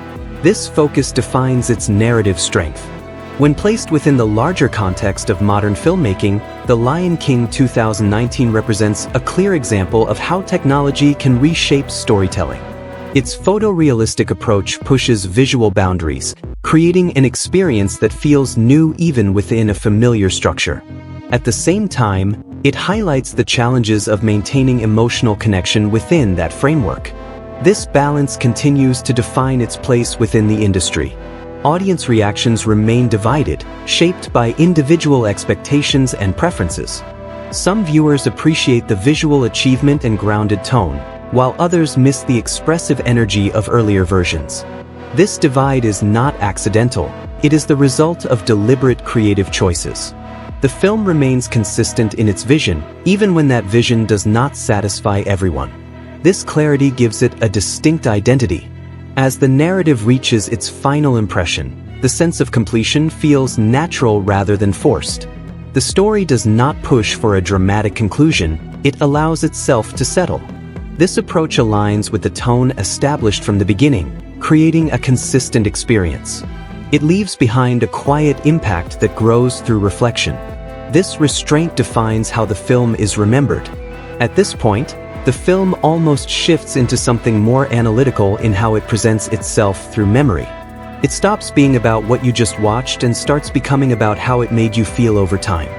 This focus defines its narrative strength. When placed within the larger context of modern filmmaking, The Lion King 2019 represents a clear example of how technology can reshape storytelling. Its photorealistic approach pushes visual boundaries, creating an experience that feels new even within a familiar structure. At the same time, it highlights the challenges of maintaining emotional connection within that framework. This balance continues to define its place within the industry. Audience reactions remain divided, shaped by individual expectations and preferences. Some viewers appreciate the visual achievement and grounded tone, while others miss the expressive energy of earlier versions. This divide is not accidental, it is the result of deliberate creative choices. The film remains consistent in its vision, even when that vision does not satisfy everyone. This clarity gives it a distinct identity. As the narrative reaches its final impression, the sense of completion feels natural rather than forced. The story does not push for a dramatic conclusion, it allows itself to settle. This approach aligns with the tone established from the beginning, creating a consistent experience. It leaves behind a quiet impact that grows through reflection. This restraint defines how the film is remembered. At this point, the film almost shifts into something more analytical in how it presents itself through memory. It stops being about what you just watched and starts becoming about how it made you feel over time.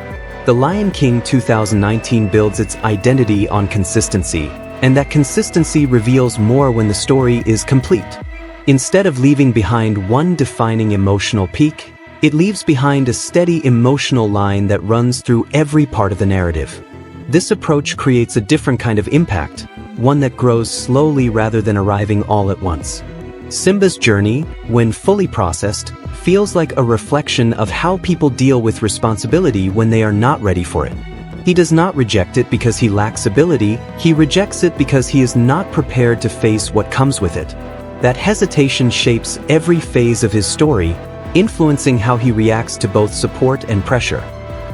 The Lion King 2019 builds its identity on consistency, and that consistency reveals more when the story is complete. Instead of leaving behind one defining emotional peak, it leaves behind a steady emotional line that runs through every part of the narrative. This approach creates a different kind of impact, one that grows slowly rather than arriving all at once. Simba's journey, when fully processed, feels like a reflection of how people deal with responsibility when they are not ready for it. He does not reject it because he lacks ability, he rejects it because he is not prepared to face what comes with it. That hesitation shapes every phase of his story, influencing how he reacts to both support and pressure.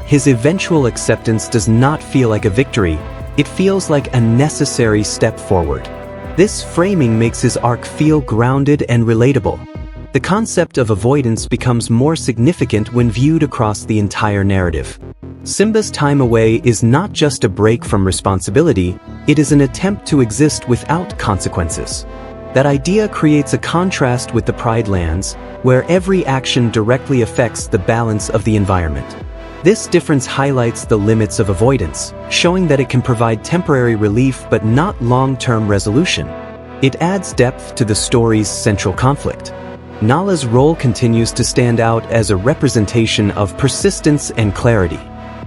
His eventual acceptance does not feel like a victory, it feels like a necessary step forward. This framing makes his arc feel grounded and relatable. The concept of avoidance becomes more significant when viewed across the entire narrative. Simba's time away is not just a break from responsibility, it is an attempt to exist without consequences. That idea creates a contrast with the Pride Lands, where every action directly affects the balance of the environment. This difference highlights the limits of avoidance, showing that it can provide temporary relief but not long-term resolution. It adds depth to the story's central conflict. Nala's role continues to stand out as a representation of persistence and clarity.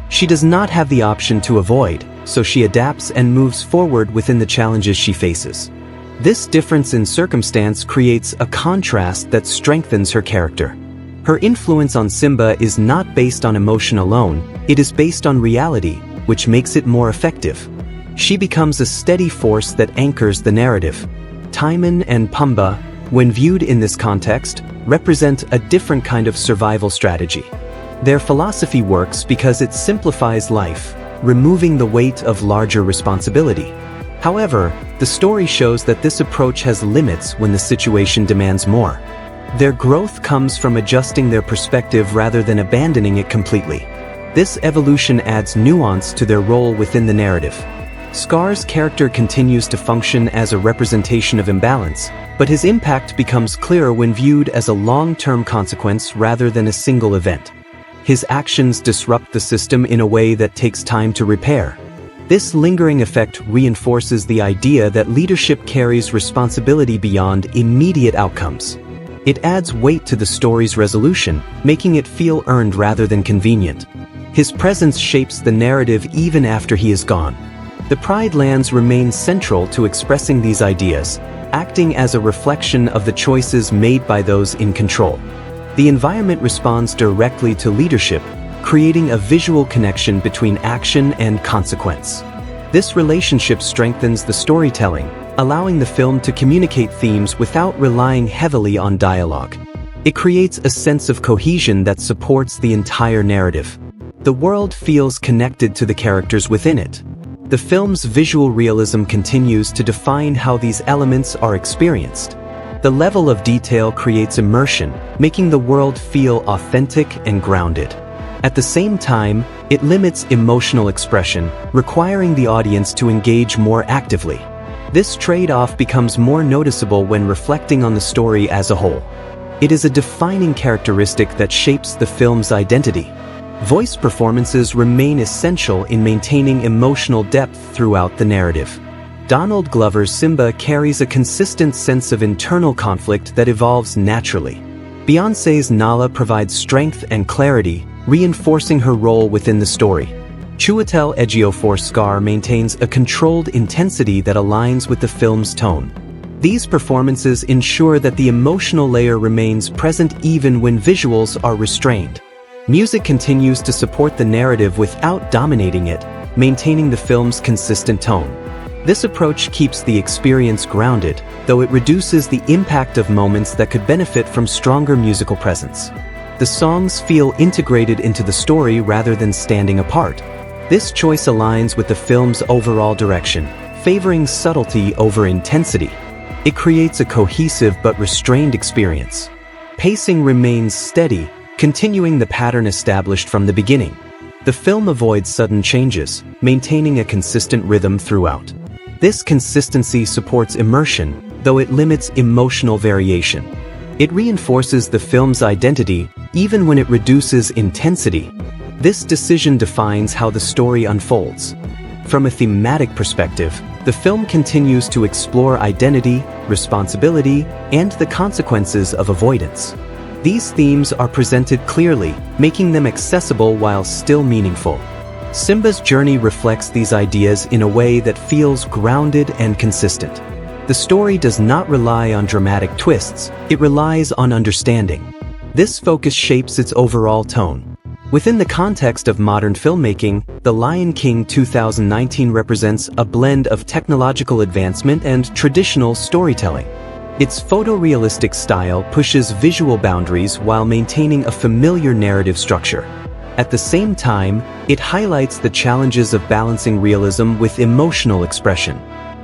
She does not have the option to avoid, so she adapts and moves forward within the challenges she faces. This difference in circumstance creates a contrast that strengthens her character. Her influence on Simba is not based on emotion alone, it is based on reality, which makes it more effective. She becomes a steady force that anchors the narrative. Timon and Pumbaa, when viewed in this context, represent a different kind of survival strategy. Their philosophy works because it simplifies life, removing the weight of larger responsibility. However, the story shows that this approach has limits when the situation demands more. Their growth comes from adjusting their perspective rather than abandoning it completely. This evolution adds nuance to their role within the narrative. Scar's character continues to function as a representation of imbalance, but his impact becomes clearer when viewed as a long-term consequence rather than a single event. His actions disrupt the system in a way that takes time to repair. This lingering effect reinforces the idea that leadership carries responsibility beyond immediate outcomes. It adds weight to the story's resolution, making it feel earned rather than convenient. His presence shapes the narrative even after he is gone. The Pride Lands remain central to expressing these ideas, acting as a reflection of the choices made by those in control. The environment responds directly to leadership, creating a visual connection between action and consequence. This relationship strengthens the storytelling, allowing the film to communicate themes without relying heavily on dialogue. It creates a sense of cohesion that supports the entire narrative. The world feels connected to the characters within it. The film's visual realism continues to define how these elements are experienced. The level of detail creates immersion, making the world feel authentic and grounded. At the same time, it limits emotional expression, requiring the audience to engage more actively. This trade-off becomes more noticeable when reflecting on the story as a whole. It is a defining characteristic that shapes the film's identity. Voice performances remain essential in maintaining emotional depth throughout the narrative. Donald Glover's Simba carries a consistent sense of internal conflict that evolves naturally. Beyoncé's Nala provides strength and clarity, reinforcing her role within the story. Chiwetel Ejiofor's Scar maintains a controlled intensity that aligns with the film's tone. These performances ensure that the emotional layer remains present even when visuals are restrained. Music continues to support the narrative without dominating it, maintaining the film's consistent tone. This approach keeps the experience grounded, though it reduces the impact of moments that could benefit from stronger musical presence. The songs feel integrated into the story rather than standing apart. This choice aligns with the film's overall direction, favoring subtlety over intensity. It creates a cohesive but restrained experience. Pacing remains steady, continuing the pattern established from the beginning. The film avoids sudden changes, maintaining a consistent rhythm throughout. This consistency supports immersion, though it limits emotional variation. It reinforces the film's identity, even when it reduces intensity. This decision defines how the story unfolds. From a thematic perspective, the film continues to explore identity, responsibility, and the consequences of avoidance. These themes are presented clearly, making them accessible while still meaningful. Simba's journey reflects these ideas in a way that feels grounded and consistent. The story does not rely on dramatic twists, it relies on understanding. This focus shapes its overall tone. Within the context of modern filmmaking, The Lion King 2019 represents a blend of technological advancement and traditional storytelling. Its photorealistic style pushes visual boundaries while maintaining a familiar narrative structure. At the same time, it highlights the challenges of balancing realism with emotional expression.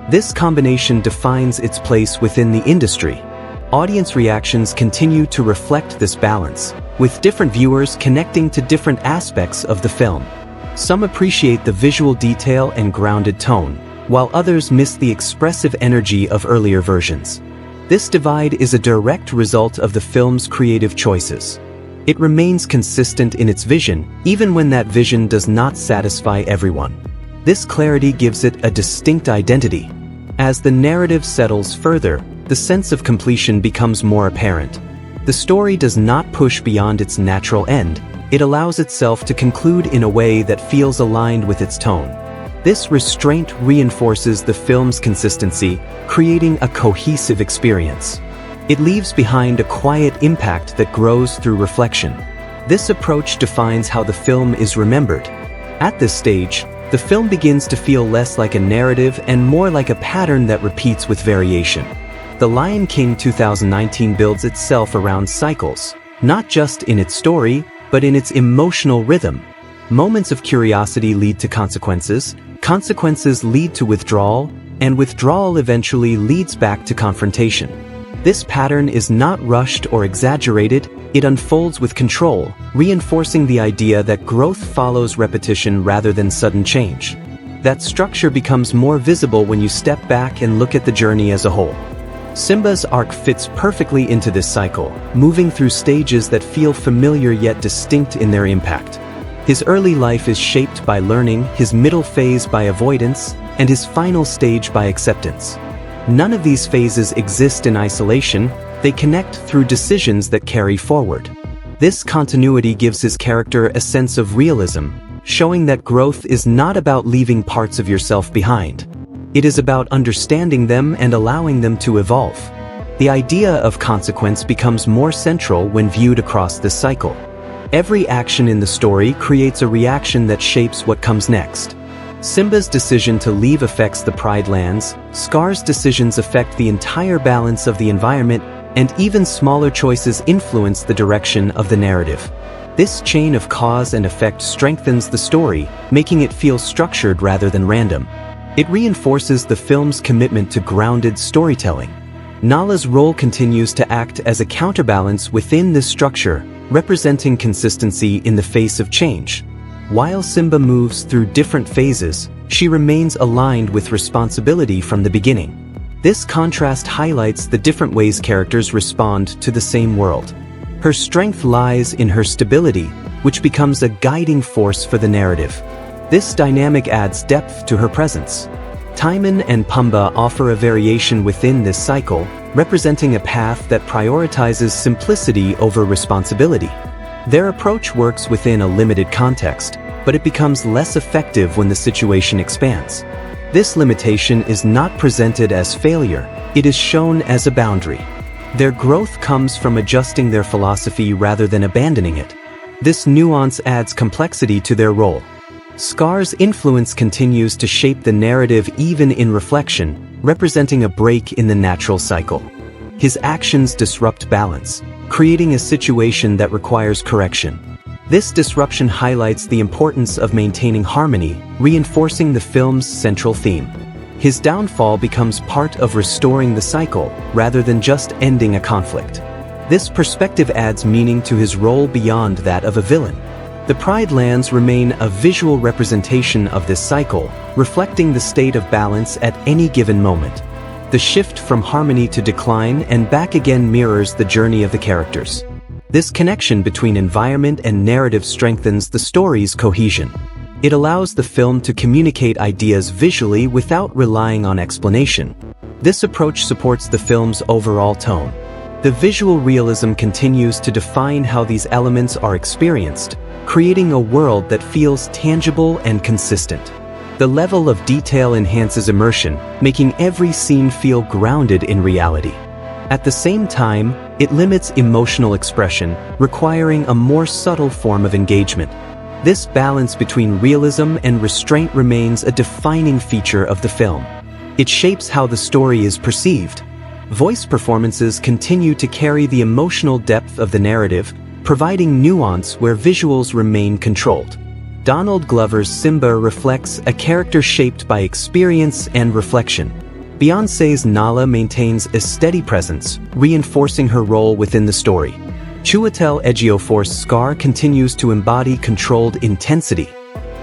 This combination defines its place within the industry. Audience reactions continue to reflect this balance, with different viewers connecting to different aspects of the film. Some appreciate the visual detail and grounded tone, while others miss the expressive energy of earlier versions. This divide is a direct result of the film's creative choices. It remains consistent in its vision, even when that vision does not satisfy everyone. This clarity gives it a distinct identity. As the narrative settles further, the sense of completion becomes more apparent. The story does not push beyond its natural end. It allows itself to conclude in a way that feels aligned with its tone. This restraint reinforces the film's consistency, creating a cohesive experience. It leaves behind a quiet impact that grows through reflection. This approach defines how the film is remembered. At this stage, the film begins to feel less like a narrative and more like a pattern that repeats with variation. The Lion King 2019 builds itself around cycles, not just in its story, but in its emotional rhythm. Moments of curiosity lead to consequences, consequences lead to withdrawal, and withdrawal eventually leads back to confrontation. This pattern is not rushed or exaggerated, it unfolds with control, reinforcing the idea that growth follows repetition rather than sudden change. That structure becomes more visible when you step back and look at the journey as a whole. Simba's arc fits perfectly into this cycle, moving through stages that feel familiar yet distinct in their impact. His early life is shaped by learning, his middle phase by avoidance, and his final stage by acceptance. None of these phases exist in isolation, they connect through decisions that carry forward. This continuity gives his character a sense of realism, showing that growth is not about leaving parts of yourself behind. It is about understanding them and allowing them to evolve. The idea of consequence becomes more central when viewed across this cycle. Every action in the story creates a reaction that shapes what comes next. Simba's decision to leave affects the Pride Lands, Scar's decisions affect the entire balance of the environment, and even smaller choices influence the direction of the narrative. This chain of cause and effect strengthens the story, making it feel structured rather than random. It reinforces the film's commitment to grounded storytelling. Nala's role continues to act as a counterbalance within this structure, representing consistency in the face of change. While Simba moves through different phases, she remains aligned with responsibility from the beginning. This contrast highlights the different ways characters respond to the same world. Her strength lies in her stability, which becomes a guiding force for the narrative. This dynamic adds depth to her presence. Timon and Pumbaa offer a variation within this cycle, representing a path that prioritizes simplicity over responsibility. Their approach works within a limited context, but it becomes less effective when the situation expands. This limitation is not presented as failure, it is shown as a boundary. Their growth comes from adjusting their philosophy rather than abandoning it. This nuance adds complexity to their role. Scar's influence continues to shape the narrative even in reflection, representing a break in the natural cycle. His actions disrupt balance, creating a situation that requires correction. This disruption highlights the importance of maintaining harmony, reinforcing the film's central theme. His downfall becomes part of restoring the cycle, rather than just ending a conflict. This perspective adds meaning to his role beyond that of a villain. The Pride Lands remain a visual representation of this cycle, reflecting the state of balance at any given moment. The shift from harmony to decline and back again mirrors the journey of the characters. This connection between environment and narrative strengthens the story's cohesion. It allows the film to communicate ideas visually without relying on explanation. This approach supports the film's overall tone. The visual realism continues to define how these elements are experienced, creating a world that feels tangible and consistent. The level of detail enhances immersion, making every scene feel grounded in reality. At the same time, it limits emotional expression, requiring a more subtle form of engagement. This balance between realism and restraint remains a defining feature of the film. It shapes how the story is perceived. Voice performances continue to carry the emotional depth of the narrative, providing nuance where visuals remain controlled. Donald Glover's Simba reflects a character shaped by experience and reflection. Beyoncé's Nala maintains a steady presence, reinforcing her role within the story. Chiwetel Ejiofor's Scar continues to embody controlled intensity.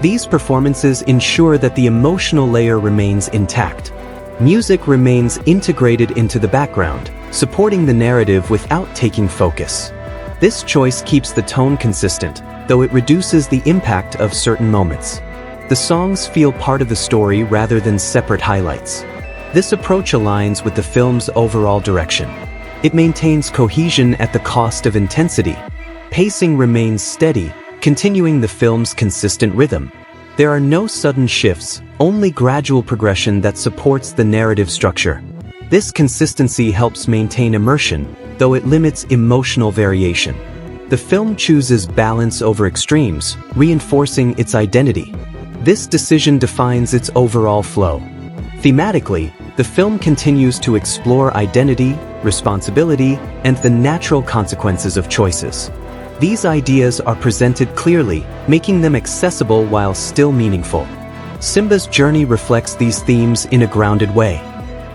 These performances ensure that the emotional layer remains intact. Music remains integrated into the background, supporting the narrative without taking focus. This choice keeps the tone consistent, though it reduces the impact of certain moments. The songs feel part of the story rather than separate highlights. This approach aligns with the film's overall direction. It maintains cohesion at the cost of intensity. Pacing remains steady, continuing the film's consistent rhythm. There are no sudden shifts, only gradual progression that supports the narrative structure. This consistency helps maintain immersion, though it limits emotional variation. The film chooses balance over extremes, reinforcing its identity. This decision defines its overall flow. Thematically, the film continues to explore identity, responsibility, and the natural consequences of choices. These ideas are presented clearly, making them accessible while still meaningful. Simba's journey reflects these themes in a grounded way.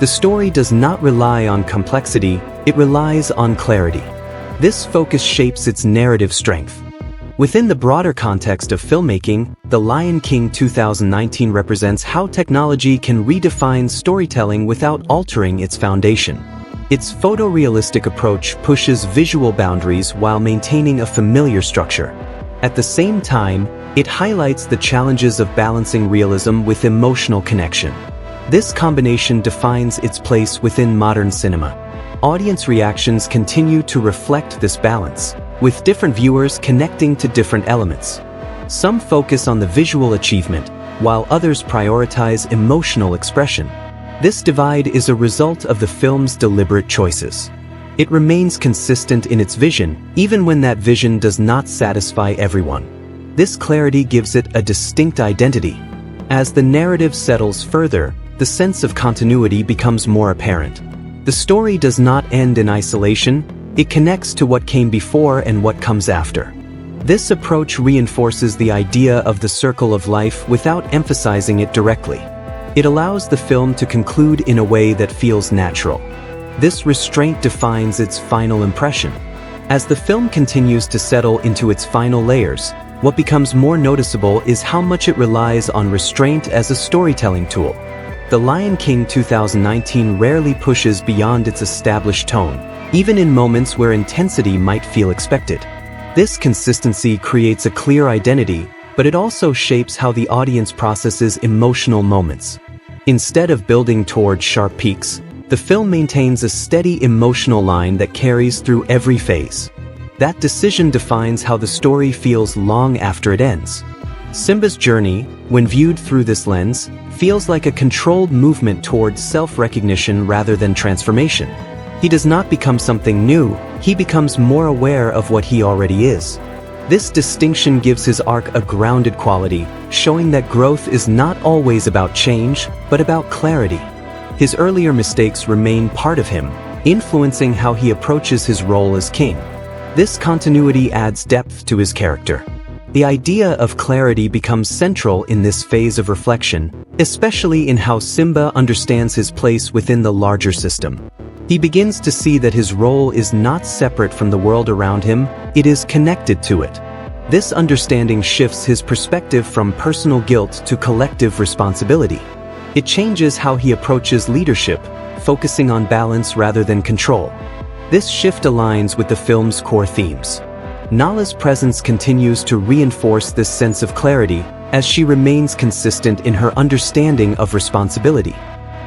The story does not rely on complexity, it relies on clarity. This focus shapes its narrative strength. Within the broader context of filmmaking, The Lion King 2019 represents how technology can redefine storytelling without altering its foundation. Its photorealistic approach pushes visual boundaries while maintaining a familiar structure. At the same time, it highlights the challenges of balancing realism with emotional connection. This combination defines its place within modern cinema. Audience reactions continue to reflect this balance, with different viewers connecting to different elements. Some focus on the visual achievement, while others prioritize emotional expression. This divide is a result of the film's deliberate choices. It remains consistent in its vision, even when that vision does not satisfy everyone. This clarity gives it a distinct identity. As the narrative settles further, the sense of continuity becomes more apparent. The story does not end in isolation, it connects to what came before and what comes after. This approach reinforces the idea of the circle of life without emphasizing it directly. It allows the film to conclude in a way that feels natural. This restraint defines its final impression. As the film continues to settle into its final layers, what becomes more noticeable is how much it relies on restraint as a storytelling tool. The Lion King 2019 rarely pushes beyond its established tone, even in moments where intensity might feel expected. This consistency creates a clear identity, but it also shapes how the audience processes emotional moments. Instead of building toward sharp peaks, the film maintains a steady emotional line that carries through every phase. That decision defines how the story feels long after it ends. Simba's journey, when viewed through this lens, feels like a controlled movement towards self-recognition rather than transformation. He does not become something new, he becomes more aware of what he already is. This distinction gives his arc a grounded quality, showing that growth is not always about change, but about clarity. His earlier mistakes remain part of him, influencing how he approaches his role as king. This continuity adds depth to his character. The idea of clarity becomes central in this phase of reflection, especially in how Simba understands his place within the larger system. He begins to see that his role is not separate from the world around him, it is connected to it. This understanding shifts his perspective from personal guilt to collective responsibility. It changes how he approaches leadership, focusing on balance rather than control. This shift aligns with the film's core themes. Nala's presence continues to reinforce this sense of clarity as she remains consistent in her understanding of responsibility.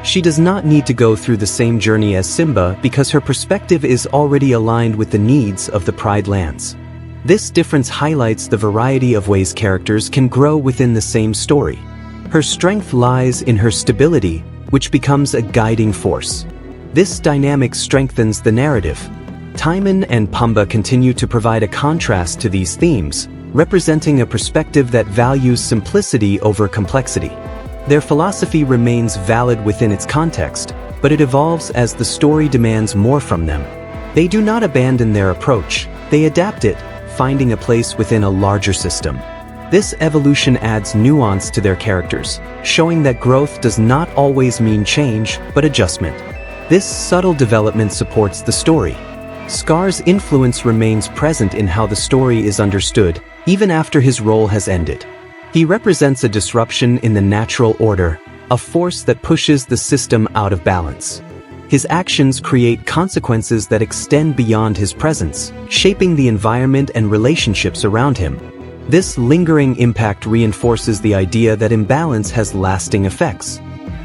She does not need to go through the same journey as Simba because her perspective is already aligned with the needs of the Pride Lands. This difference highlights the variety of ways characters can grow within the same story. Her strength lies in her stability, which becomes a guiding force. This dynamic strengthens the narrative. Timon and Pumbaa continue to provide a contrast to these themes, representing a perspective that values simplicity over complexity. Their philosophy remains valid within its context, but it evolves as the story demands more from them. They do not abandon their approach, they adapt it, finding a place within a larger system. This evolution adds nuance to their characters, showing that growth does not always mean change, but adjustment. This subtle development supports the story. Scar's influence remains present in how the story is understood, even after his role has ended. He represents a disruption in the natural order, a force that pushes the system out of balance. His actions create consequences that extend beyond his presence, shaping the environment and relationships around him. This lingering impact reinforces the idea that imbalance has lasting effects.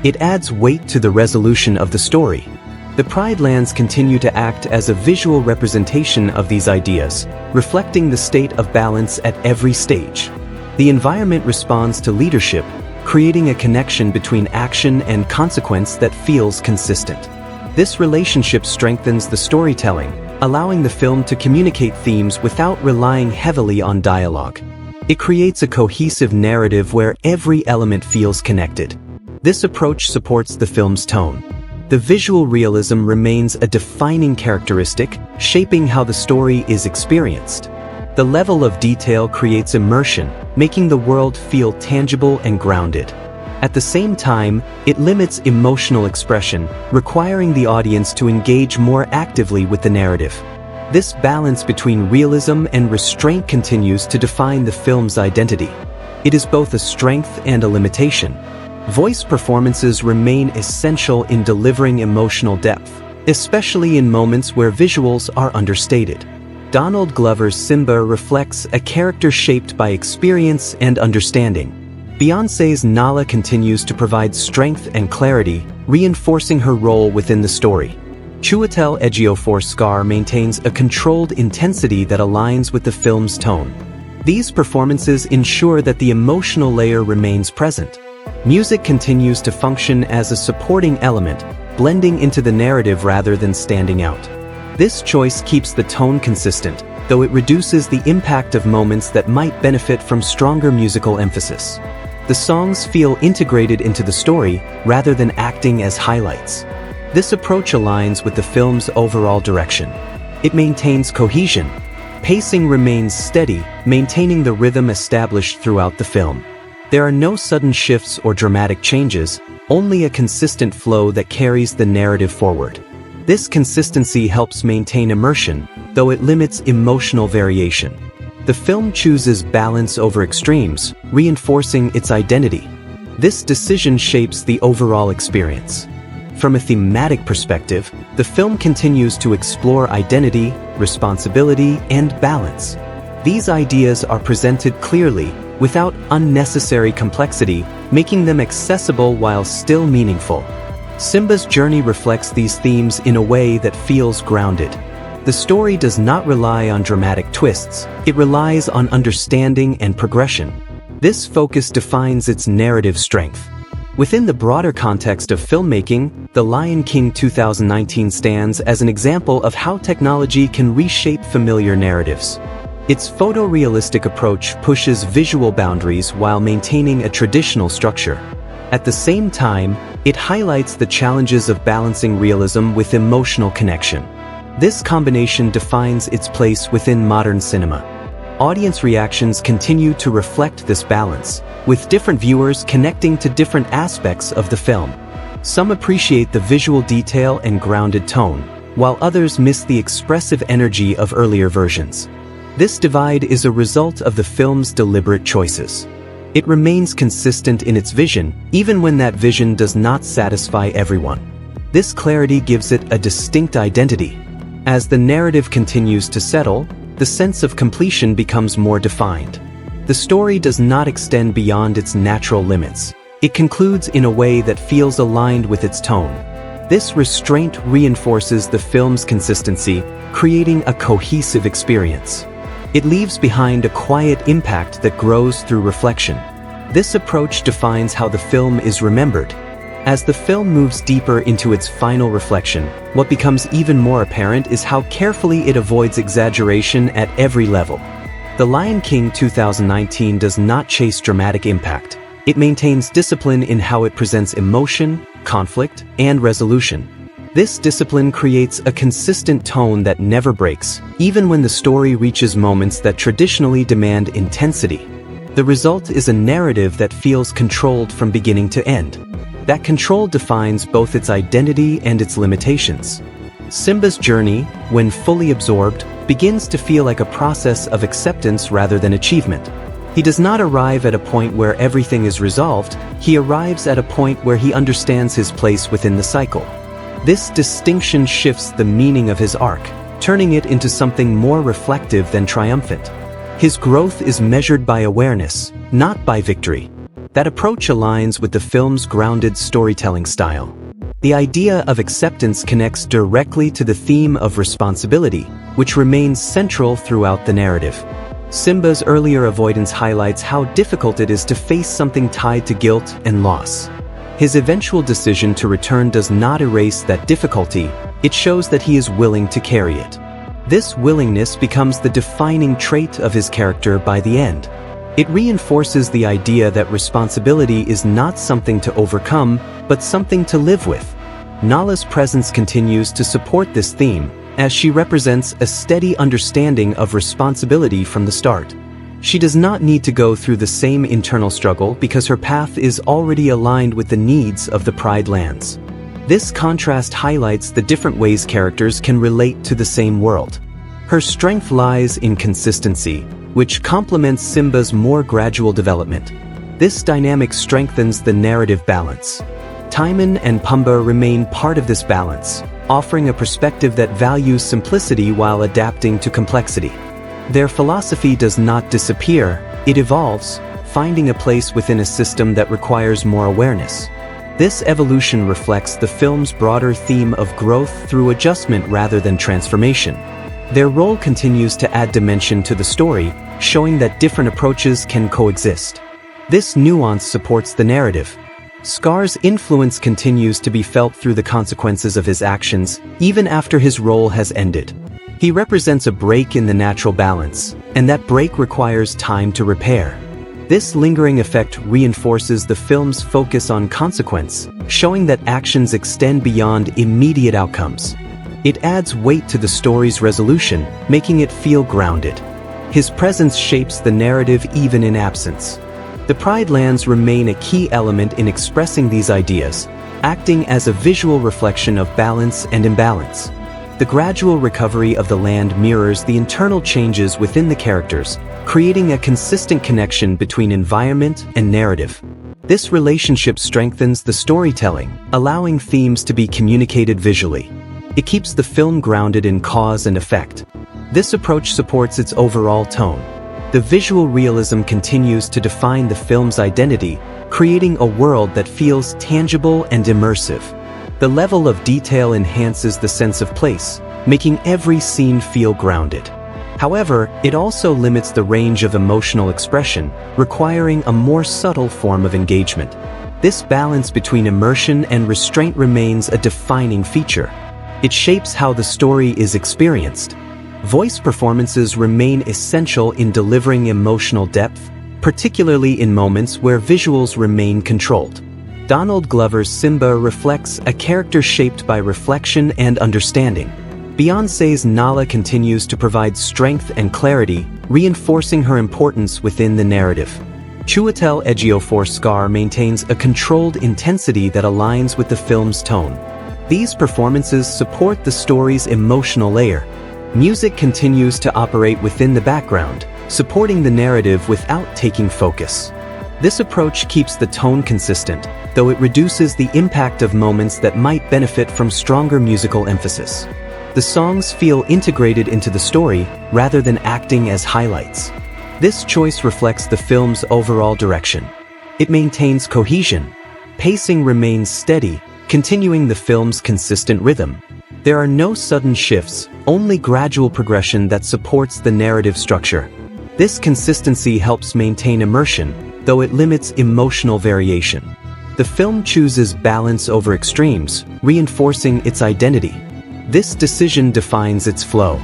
It adds weight to the resolution of the story. The Pride Lands continue to act as a visual representation of these ideas, reflecting the state of balance at every stage. The environment responds to leadership, creating a connection between action and consequence that feels consistent. This relationship strengthens the storytelling, allowing the film to communicate themes without relying heavily on dialogue. It creates a cohesive narrative where every element feels connected. This approach supports the film's tone. The visual realism remains a defining characteristic, shaping how the story is experienced. The level of detail creates immersion, making the world feel tangible and grounded. At the same time, it limits emotional expression, requiring the audience to engage more actively with the narrative. This balance between realism and restraint continues to define the film's identity. It is both a strength and a limitation. Voice performances remain essential in delivering emotional depth, especially in moments where visuals are understated. Donald Glover's Simba reflects a character shaped by experience and understanding. Beyoncé's Nala continues to provide strength and clarity, reinforcing her role within the story. Chiwetel Ejiofor's Scar maintains a controlled intensity that aligns with the film's tone. These performances ensure that the emotional layer remains present. Music continues to function as a supporting element, blending into the narrative rather than standing out. This choice keeps the tone consistent, though it reduces the impact of moments that might benefit from stronger musical emphasis. The songs feel integrated into the story rather than acting as highlights. This approach aligns with the film's overall direction. It maintains cohesion. Pacing remains steady, maintaining the rhythm established throughout the film. There are no sudden shifts or dramatic changes, only a consistent flow that carries the narrative forward. This consistency helps maintain immersion, though it limits emotional variation. The film chooses balance over extremes, reinforcing its identity. This decision shapes the overall experience. From a thematic perspective, the film continues to explore identity, responsibility, and balance. These ideas are presented clearly, without unnecessary complexity, making them accessible while still meaningful. Simba's journey reflects these themes in a way that feels grounded. The story does not rely on dramatic twists, it relies on understanding and progression. This focus defines its narrative strength. Within the broader context of filmmaking, The Lion King 2019 stands as an example of how technology can reshape familiar narratives. Its photorealistic approach pushes visual boundaries while maintaining a traditional structure. At the same time, it highlights the challenges of balancing realism with emotional connection. This combination defines its place within modern cinema. Audience reactions continue to reflect this balance, with different viewers connecting to different aspects of the film. Some appreciate the visual detail and grounded tone, while others miss the expressive energy of earlier versions. This divide is a result of the film's deliberate choices. It remains consistent in its vision, even when that vision does not satisfy everyone. This clarity gives it a distinct identity. As the narrative continues to settle, the sense of completion becomes more defined. The story does not extend beyond its natural limits. It concludes in a way that feels aligned with its tone. This restraint reinforces the film's consistency, creating a cohesive experience. It leaves behind a quiet impact that grows through reflection. This approach defines how the film is remembered. As the film moves deeper into its final reflection, what becomes even more apparent is how carefully it avoids exaggeration at every level. The Lion King 2019 does not chase dramatic impact. It maintains discipline in how it presents emotion, conflict, and resolution. This discipline creates a consistent tone that never breaks, even when the story reaches moments that traditionally demand intensity. The result is a narrative that feels controlled from beginning to end. That control defines both its identity and its limitations. Simba's journey, when fully absorbed, begins to feel like a process of acceptance rather than achievement. He does not arrive at a point where everything is resolved, he arrives at a point where he understands his place within the cycle. This distinction shifts the meaning of his arc, turning it into something more reflective than triumphant. His growth is measured by awareness, not by victory. That approach aligns with the film's grounded storytelling style. The idea of acceptance connects directly to the theme of responsibility, which remains central throughout the narrative. Simba's earlier avoidance highlights how difficult it is to face something tied to guilt and loss. His eventual decision to return does not erase that difficulty, it shows that he is willing to carry it. This willingness becomes the defining trait of his character by the end. It reinforces the idea that responsibility is not something to overcome, but something to live with. Nala's presence continues to support this theme, as she represents a steady understanding of responsibility from the start. She does not need to go through the same internal struggle because her path is already aligned with the needs of the Pride Lands. This contrast highlights the different ways characters can relate to the same world. Her strength lies in consistency, which complements Simba's more gradual development. This dynamic strengthens the narrative balance. Timon and Pumbaa remain part of this balance, offering a perspective that values simplicity while adapting to complexity. Their philosophy does not disappear, it evolves, finding a place within a system that requires more awareness. This evolution reflects the film's broader theme of growth through adjustment rather than transformation. Their role continues to add dimension to the story, showing that different approaches can coexist. This nuance supports the narrative. Scar's influence continues to be felt through the consequences of his actions, even after his role has ended. He represents a break in the natural balance, and that break requires time to repair. This lingering effect reinforces the film's focus on consequence, showing that actions extend beyond immediate outcomes. It adds weight to the story's resolution, making it feel grounded. His presence shapes the narrative even in absence. The Pride Lands remain a key element in expressing these ideas, acting as a visual reflection of balance and imbalance. The gradual recovery of the land mirrors the internal changes within the characters, creating a consistent connection between environment and narrative. This relationship strengthens the storytelling, allowing themes to be communicated visually. It keeps the film grounded in cause and effect. This approach supports its overall tone. The visual realism continues to define the film's identity, creating a world that feels tangible and immersive. The level of detail enhances the sense of place, making every scene feel grounded. However, it also limits the range of emotional expression, requiring a more subtle form of engagement. This balance between immersion and restraint remains a defining feature. It shapes how the story is experienced. Voice performances remain essential in delivering emotional depth, particularly in moments where visuals remain controlled. Donald Glover's Simba reflects a character shaped by reflection and understanding. Beyoncé's Nala continues to provide strength and clarity, reinforcing her importance within the narrative. Chiwetel Ejiofor Scar maintains a controlled intensity that aligns with the film's tone. These performances support the story's emotional layer. Music continues to operate within the background, supporting the narrative without taking focus. This approach keeps the tone consistent, though it reduces the impact of moments that might benefit from stronger musical emphasis. The songs feel integrated into the story rather than acting as highlights. This choice reflects the film's overall direction. It maintains cohesion. Pacing remains steady, continuing the film's consistent rhythm. There are no sudden shifts, only gradual progression that supports the narrative structure. This consistency helps maintain immersion, though it limits emotional variation. The film chooses balance over extremes, reinforcing its identity. This decision defines its flow.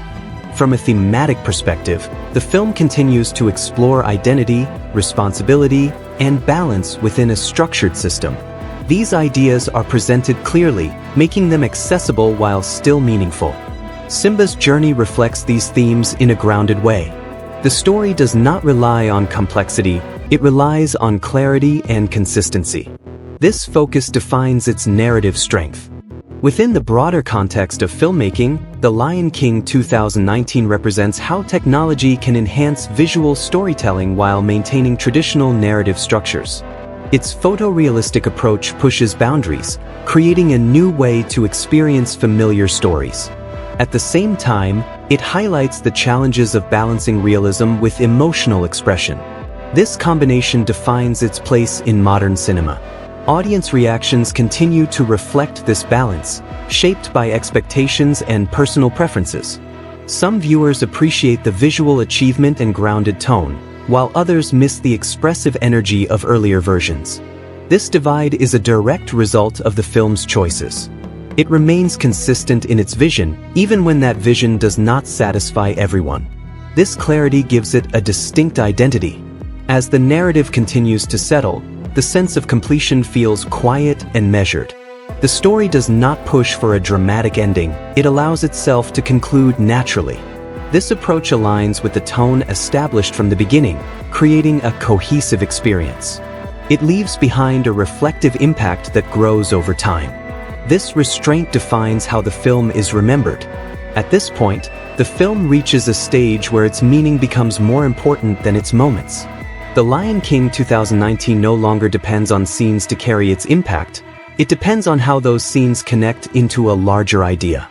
From a thematic perspective, the film continues to explore identity, responsibility, and balance within a structured system. These ideas are presented clearly, making them accessible while still meaningful. Simba's journey reflects these themes in a grounded way. The story does not rely on complexity, It relies on clarity and consistency. This focus defines its narrative strength. Within the broader context of filmmaking, The Lion King 2019 represents how technology can enhance visual storytelling while maintaining traditional narrative structures. Its photorealistic approach pushes boundaries, creating a new way to experience familiar stories. At the same time, it highlights the challenges of balancing realism with emotional expression. This combination defines its place in modern cinema. Audience reactions continue to reflect this balance, shaped by expectations and personal preferences. Some viewers appreciate the visual achievement and grounded tone, while others miss the expressive energy of earlier versions. This divide is a direct result of the film's choices. It remains consistent in its vision, even when that vision does not satisfy everyone. This clarity gives it a distinct identity. As the narrative continues to settle, the sense of completion feels quiet and measured. The story does not push for a dramatic ending, it allows itself to conclude naturally. This approach aligns with the tone established from the beginning, creating a cohesive experience. It leaves behind a reflective impact that grows over time. This restraint defines how the film is remembered. At this point, the film reaches a stage where its meaning becomes more important than its moments. The Lion King 2019 no longer depends on scenes to carry its impact, it depends on how those scenes connect into a larger idea.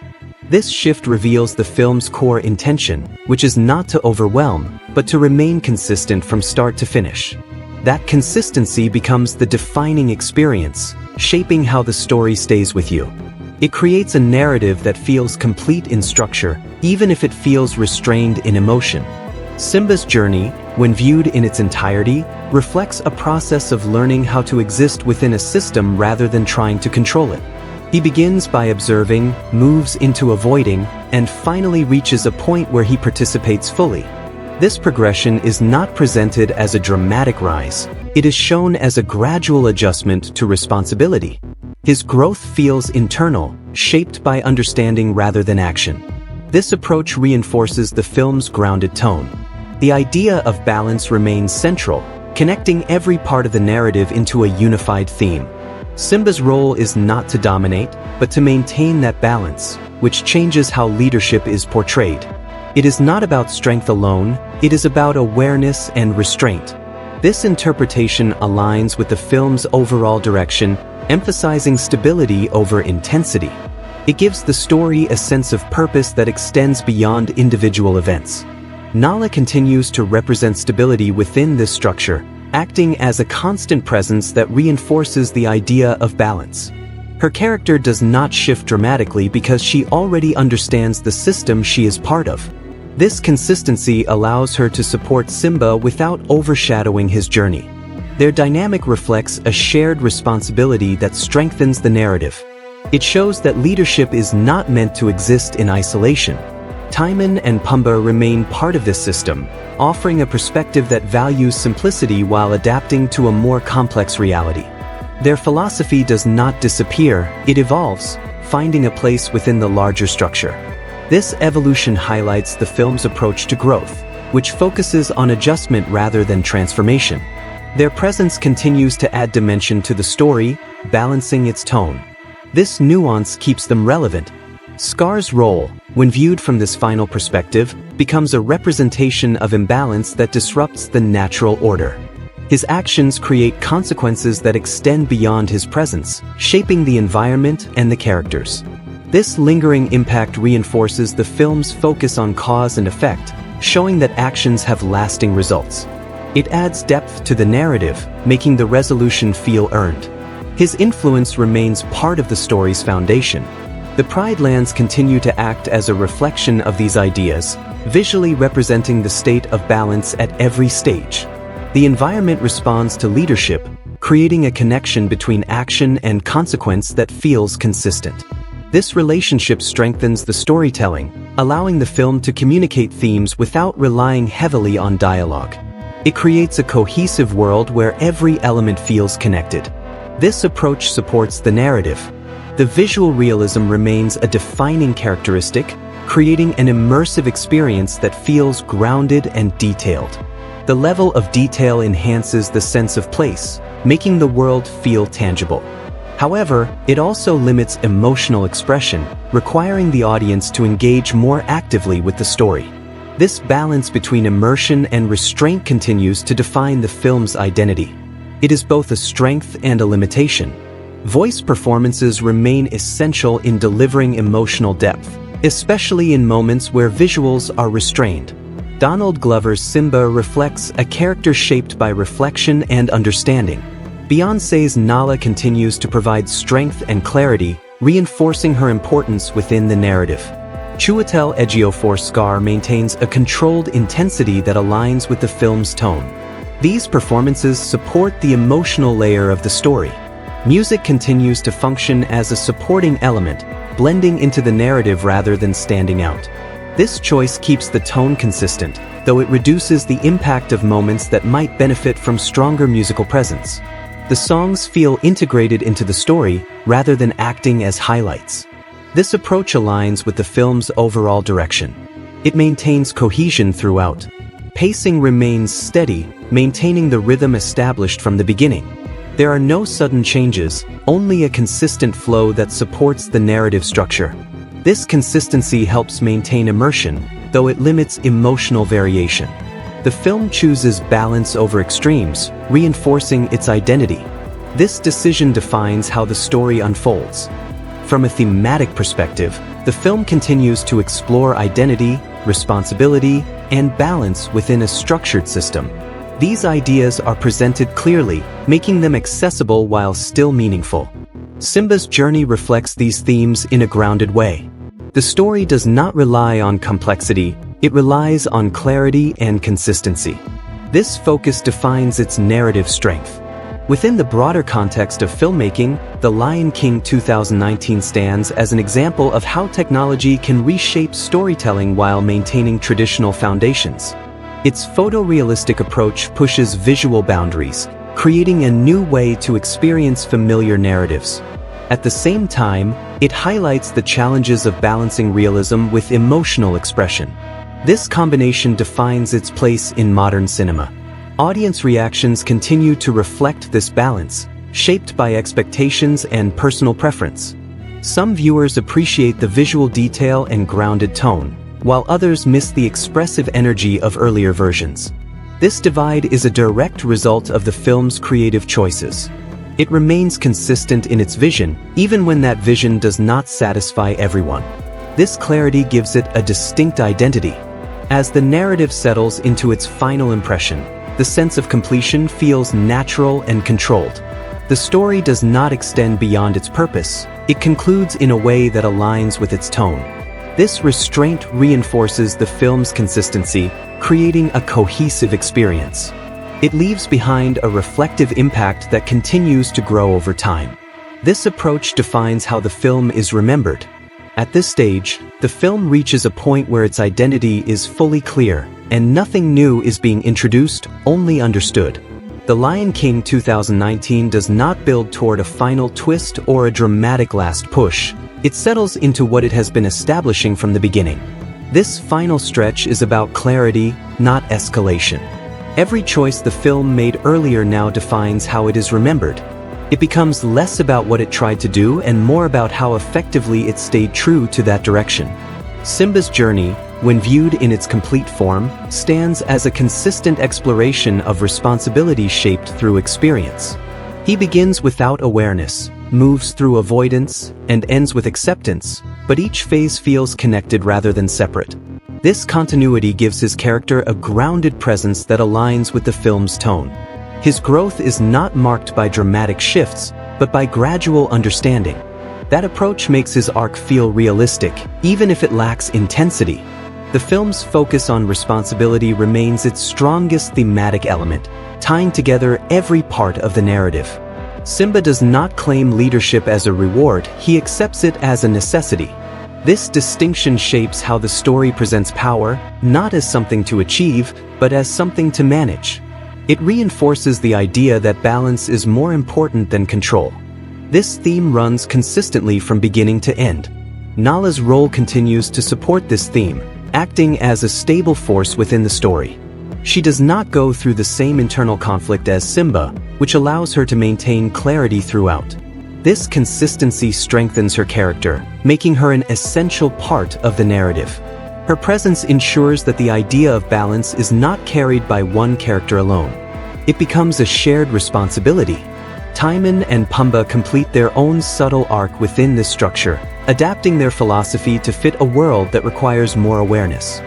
This shift reveals the film's core intention, which is not to overwhelm, but to remain consistent from start to finish. That consistency becomes the defining experience, shaping how the story stays with you. It creates a narrative that feels complete in structure, even if it feels restrained in emotion. Simba's journey, when viewed in its entirety, reflects a process of learning how to exist within a system rather than trying to control it. He begins by observing, moves into avoiding, and finally reaches a point where he participates fully. This progression is not presented as a dramatic rise, it is shown as a gradual adjustment to responsibility. His growth feels internal, shaped by understanding rather than action. This approach reinforces the film's grounded tone. The idea of balance remains central, connecting every part of the narrative into a unified theme. Simba's role is not to dominate, but to maintain that balance, which changes how leadership is portrayed. It is not about strength alone, it is about awareness and restraint. This interpretation aligns with the film's overall direction, emphasizing stability over intensity. It gives the story a sense of purpose that extends beyond individual events. Nala continues to represent stability within this structure, acting as a constant presence that reinforces the idea of balance. Her character does not shift dramatically because she already understands the system she is part of. This consistency allows her to support Simba without overshadowing his journey. Their dynamic reflects a shared responsibility that strengthens the narrative. It shows that leadership is not meant to exist in isolation. Timon and Pumbaa remain part of this system, offering a perspective that values simplicity while adapting to a more complex reality. Their philosophy does not disappear, it evolves, finding a place within the larger structure. This evolution highlights the film's approach to growth, which focuses on adjustment rather than transformation. Their presence continues to add dimension to the story, balancing its tone. This nuance keeps them relevant. Scar's role, when viewed from this final perspective, becomes a representation of imbalance that disrupts the natural order. His actions create consequences that extend beyond his presence, shaping the environment and the characters. This lingering impact reinforces the film's focus on cause and effect, showing that actions have lasting results. It adds depth to the narrative, making the resolution feel earned. His influence remains part of the story's foundation. The Pride Lands continue to act as a reflection of these ideas, visually representing the state of balance at every stage. The environment responds to leadership, creating a connection between action and consequence that feels consistent. This relationship strengthens the storytelling, allowing the film to communicate themes without relying heavily on dialogue. It creates a cohesive world where every element feels connected. This approach supports the narrative. The visual realism remains a defining characteristic, creating an immersive experience that feels grounded and detailed. The level of detail enhances the sense of place, making the world feel tangible. However, it also limits emotional expression, requiring the audience to engage more actively with the story. This balance between immersion and restraint continues to define the film's identity. It is both a strength and a limitation. Voice performances remain essential in delivering emotional depth, especially in moments where visuals are restrained. Donald Glover's Simba reflects a character shaped by reflection and understanding. Beyoncé's Nala continues to provide strength and clarity, reinforcing her importance within the narrative. Chiwetel Ejiofor's Scar maintains a controlled intensity that aligns with the film's tone. These performances support the emotional layer of the story. Music continues to function as a supporting element, blending into the narrative rather than standing out. This choice keeps the tone consistent, though it reduces the impact of moments that might benefit from stronger musical presence. The songs feel integrated into the story rather than acting as highlights. This approach aligns with the film's overall direction. It maintains cohesion throughout. Pacing remains steady, maintaining the rhythm established from the beginning. There are no sudden changes, only a consistent flow that supports the narrative structure. This consistency helps maintain immersion, though it limits emotional variation. The film chooses balance over extremes, reinforcing its identity. This decision defines how the story unfolds. From a thematic perspective, the film continues to explore identity, responsibility, and balance within a structured system. These ideas are presented clearly, making them accessible while still meaningful. Simba's journey reflects these themes in a grounded way. The story does not rely on complexity, it relies on clarity and consistency. This focus defines its narrative strength. Within the broader context of filmmaking, The Lion King 2019 stands as an example of how technology can reshape storytelling while maintaining traditional foundations. Its photorealistic approach pushes visual boundaries, creating a new way to experience familiar narratives. At the same time, it highlights the challenges of balancing realism with emotional expression. This combination defines its place in modern cinema. Audience reactions continue to reflect this balance, shaped by expectations and personal preference. Some viewers appreciate the visual detail and grounded tone, while others miss the expressive energy of earlier versions. This divide is a direct result of the film's creative choices. It remains consistent in its vision, even when that vision does not satisfy everyone. This clarity gives it a distinct identity. As the narrative settles into its final impression, the sense of completion feels natural and controlled. The story does not extend beyond its purpose, it concludes in a way that aligns with its tone. This restraint reinforces the film's consistency, creating a cohesive experience. It leaves behind a reflective impact that continues to grow over time. This approach defines how the film is remembered. At this stage, the film reaches a point where its identity is fully clear, and nothing new is being introduced, only understood. The Lion King 2019 does not build toward a final twist or a dramatic last push. It settles into what it has been establishing from the beginning. This final stretch is about clarity, not escalation. Every choice the film made earlier now defines how it is remembered. It becomes less about what it tried to do and more about how effectively it stayed true to that direction. Simba's journey, when viewed in its complete form, stands as a consistent exploration of responsibility shaped through experience. He begins without awareness, moves through avoidance, and ends with acceptance, but each phase feels connected rather than separate. This continuity gives his character a grounded presence that aligns with the film's tone. His growth is not marked by dramatic shifts, but by gradual understanding. That approach makes his arc feel realistic, even if it lacks intensity. The film's focus on responsibility remains its strongest thematic element, tying together every part of the narrative. Simba does not claim leadership as a reward, he accepts it as a necessity. This distinction shapes how the story presents power, not as something to achieve, but as something to manage. It reinforces the idea that balance is more important than control. This theme runs consistently from beginning to end. Nala's role continues to support this theme, acting as a stable force within the story. She does not go through the same internal conflict as Simba, which allows her to maintain clarity throughout. This consistency strengthens her character, making her an essential part of the narrative. Her presence ensures that the idea of balance is not carried by one character alone. It becomes a shared responsibility. Timon and Pumbaa complete their own subtle arc within this structure, adapting their philosophy to fit a world that requires more awareness.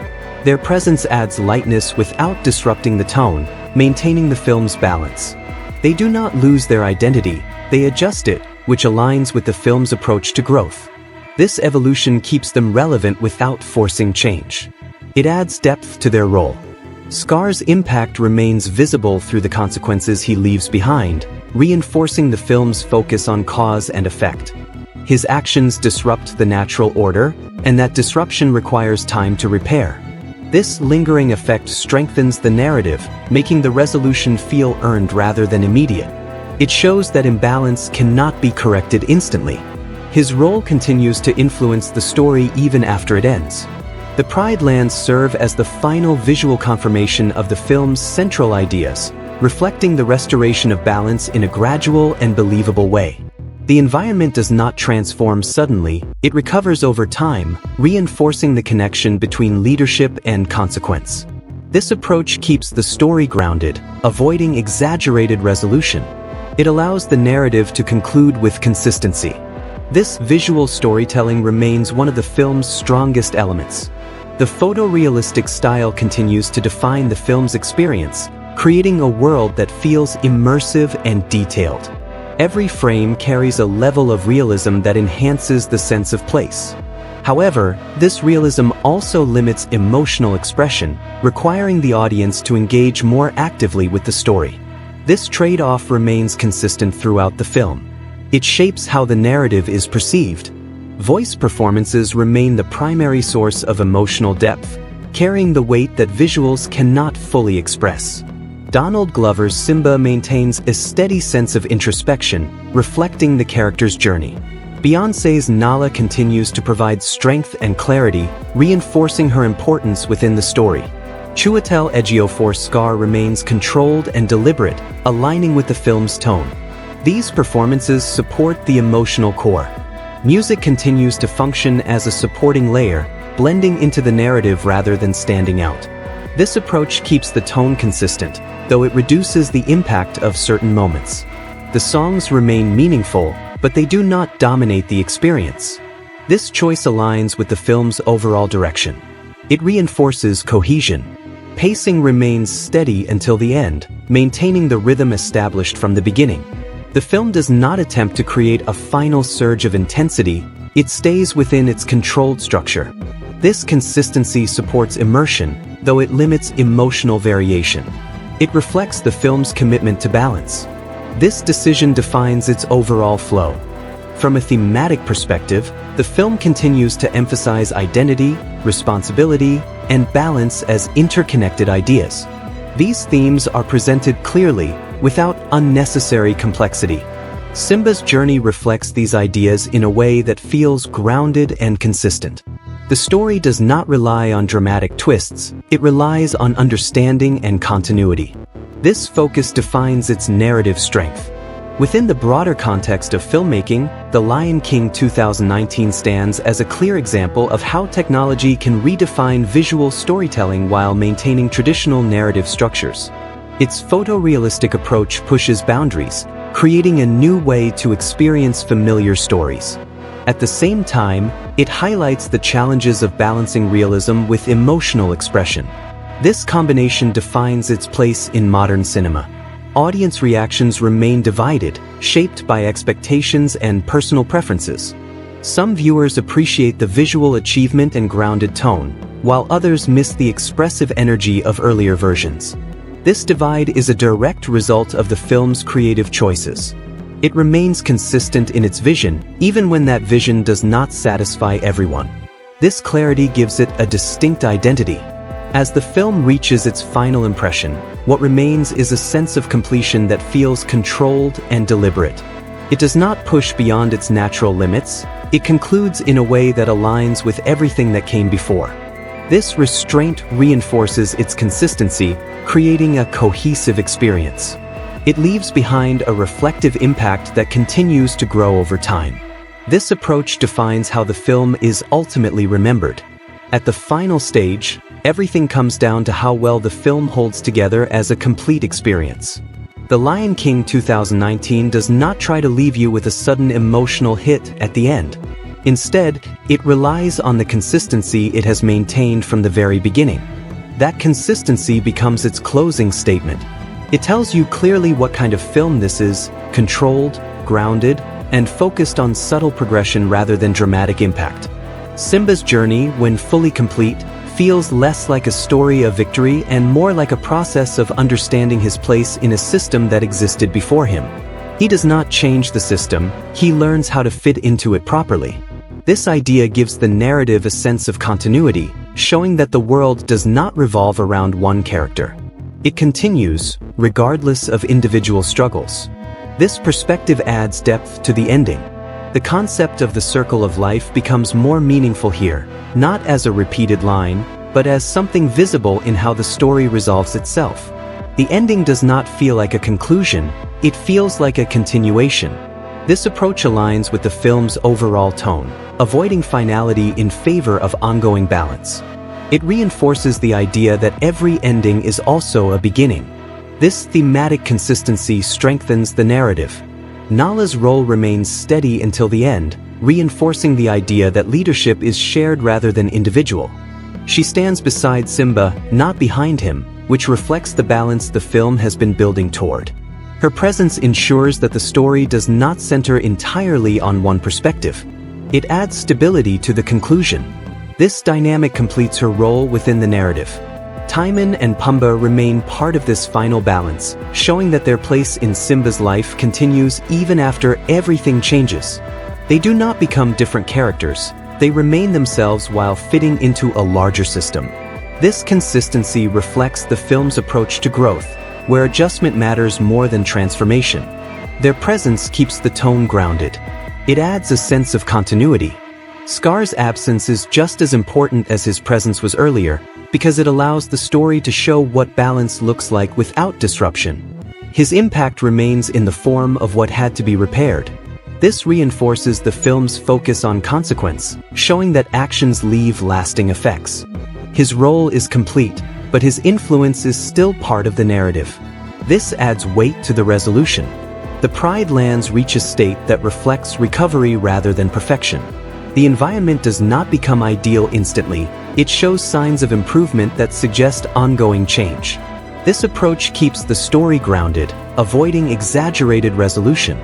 Their presence adds lightness without disrupting the tone, maintaining the film's balance. They do not lose their identity, they adjust it, which aligns with the film's approach to growth. This evolution keeps them relevant without forcing change. It adds depth to their role. Scar's impact remains visible through the consequences he leaves behind, reinforcing the film's focus on cause and effect. His actions disrupt the natural order, and that disruption requires time to repair. This lingering effect strengthens the narrative, making the resolution feel earned rather than immediate. It shows that imbalance cannot be corrected instantly. His role continues to influence the story even after it ends. The Pride Lands serve as the final visual confirmation of the film's central ideas, reflecting the restoration of balance in a gradual and believable way. The environment does not transform suddenly, it recovers over time, reinforcing the connection between leadership and consequence. This approach keeps the story grounded, avoiding exaggerated resolution. It allows the narrative to conclude with consistency. This visual storytelling remains one of the film's strongest elements. The photorealistic style continues to define the film's experience, creating a world that feels immersive and detailed. Every frame carries a level of realism that enhances the sense of place. However, this realism also limits emotional expression, requiring the audience to engage more actively with the story. This trade-off remains consistent throughout the film. It shapes how the narrative is perceived. Voice performances remain the primary source of emotional depth, carrying the weight that visuals cannot fully express. Donald Glover's Simba maintains a steady sense of introspection, reflecting the character's journey. Beyoncé's Nala continues to provide strength and clarity, reinforcing her importance within the story. Chiwetel Ejiofor's Scar remains controlled and deliberate, aligning with the film's tone. These performances support the emotional core. Music continues to function as a supporting layer, blending into the narrative rather than standing out. This approach keeps the tone consistent, though it reduces the impact of certain moments. The songs remain meaningful, but they do not dominate the experience. This choice aligns with the film's overall direction. It reinforces cohesion. Pacing remains steady until the end, maintaining the rhythm established from the beginning. The film does not attempt to create a final surge of intensity, it stays within its controlled structure. This consistency supports immersion, though it limits emotional variation. It reflects the film's commitment to balance. This decision defines its overall flow. From a thematic perspective, the film continues to emphasize identity, responsibility, and balance as interconnected ideas. These themes are presented clearly, without unnecessary complexity. Simba's journey reflects these ideas in a way that feels grounded and consistent. The story does not rely on dramatic twists, it relies on understanding and continuity. This focus defines its narrative strength. Within the broader context of filmmaking, The Lion King 2019 stands as a clear example of how technology can redefine visual storytelling while maintaining traditional narrative structures. Its photorealistic approach pushes boundaries, creating a new way to experience familiar stories. At the same time, it highlights the challenges of balancing realism with emotional expression. This combination defines its place in modern cinema. Audience reactions remain divided, shaped by expectations and personal preferences. Some viewers appreciate the visual achievement and grounded tone, while others miss the expressive energy of earlier versions. This divide is a direct result of the film's creative choices. It remains consistent in its vision, even when that vision does not satisfy everyone. This clarity gives it a distinct identity. As the film reaches its final impression, what remains is a sense of completion that feels controlled and deliberate. It does not push beyond its natural limits, It concludes in a way that aligns with everything that came before. This restraint reinforces its consistency, creating a cohesive experience. It leaves behind a reflective impact that continues to grow over time. This approach defines how the film is ultimately remembered. At the final stage, everything comes down to how well the film holds together as a complete experience. The Lion King 2019 does not try to leave you with a sudden emotional hit at the end. Instead, it relies on the consistency it has maintained from the very beginning. That consistency becomes its closing statement. It tells you clearly what kind of film this is: controlled, grounded, and focused on subtle progression rather than dramatic impact. Simba's journey, when fully complete, feels less like a story of victory and more like a process of understanding his place in a system that existed before him. He does not change the system, he learns how to fit into it properly. This idea gives the narrative a sense of continuity, showing that the world does not revolve around one character. It continues, regardless of individual struggles. This perspective adds depth to the ending. The concept of the circle of life becomes more meaningful here, not as a repeated line, but as something visible in how the story resolves itself. The ending does not feel like a conclusion, it feels like a continuation. This approach aligns with the film's overall tone, avoiding finality in favor of ongoing balance. It reinforces the idea that every ending is also a beginning. This thematic consistency strengthens the narrative. Nala's role remains steady until the end, reinforcing the idea that leadership is shared rather than individual. She stands beside Simba, not behind him, which reflects the balance the film has been building toward. Her presence ensures that the story does not center entirely on one perspective. It adds stability to the conclusion. This dynamic completes her role within the narrative. Timon and Pumbaa remain part of this final balance, showing that their place in Simba's life continues even after everything changes. They do not become different characters, they remain themselves while fitting into a larger system. This consistency reflects the film's approach to growth, where adjustment matters more than transformation. Their presence keeps the tone grounded. It adds a sense of continuity. Scar's absence is just as important as his presence was earlier, because it allows the story to show what balance looks like without disruption. His impact remains in the form of what had to be repaired. This reinforces the film's focus on consequence, showing that actions leave lasting effects. His role is complete, but his influence is still part of the narrative. This adds weight to the resolution. The Pride Lands reach a state that reflects recovery rather than perfection. The environment does not become ideal instantly, it shows signs of improvement that suggest ongoing change. This approach keeps the story grounded, avoiding exaggerated resolution.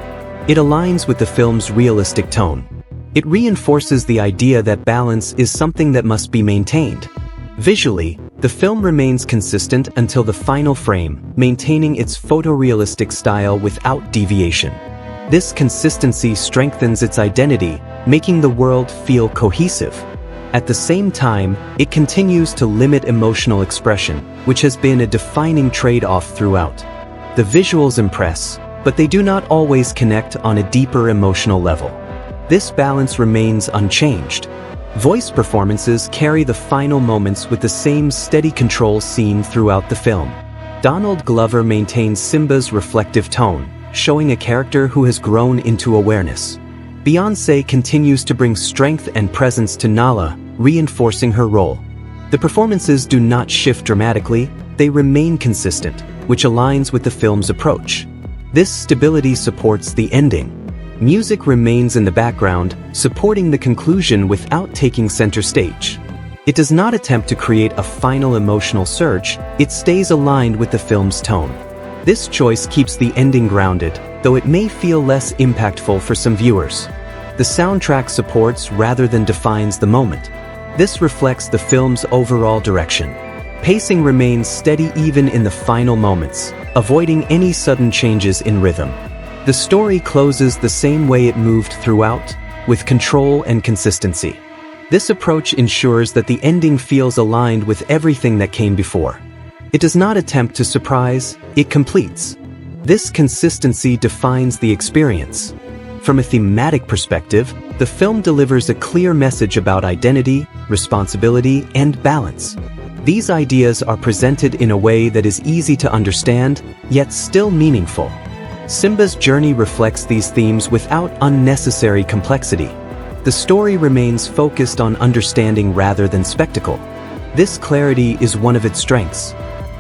It aligns with the film's realistic tone. It reinforces the idea that balance is something that must be maintained. Visually, the film remains consistent until the final frame, maintaining its photorealistic style without deviation. This consistency strengthens its identity, making the world feel cohesive. At the same time, it continues to limit emotional expression, which has been a defining trade-off throughout. The visuals impress, but they do not always connect on a deeper emotional level. This balance remains unchanged. Voice performances carry the final moments with the same steady control seen throughout the film. Donald Glover maintains Simba's reflective tone, showing a character who has grown into awareness. Beyoncé continues to bring strength and presence to Nala, reinforcing her role. The performances do not shift dramatically, they remain consistent, which aligns with the film's approach. This stability supports the ending. Music remains in the background, supporting the conclusion without taking center stage. It does not attempt to create a final emotional surge, it stays aligned with the film's tone. This choice keeps the ending grounded, though it may feel less impactful for some viewers. The soundtrack supports rather than defines the moment. This reflects the film's overall direction. Pacing remains steady even in the final moments, avoiding any sudden changes in rhythm. The story closes the same way it moved throughout, with control and consistency. This approach ensures that the ending feels aligned with everything that came before. It does not attempt to surprise, it completes. This consistency defines the experience. From a thematic perspective, the film delivers a clear message about identity, responsibility, and balance. These ideas are presented in a way that is easy to understand, yet still meaningful. Simba's journey reflects these themes without unnecessary complexity. The story remains focused on understanding rather than spectacle. This clarity is one of its strengths.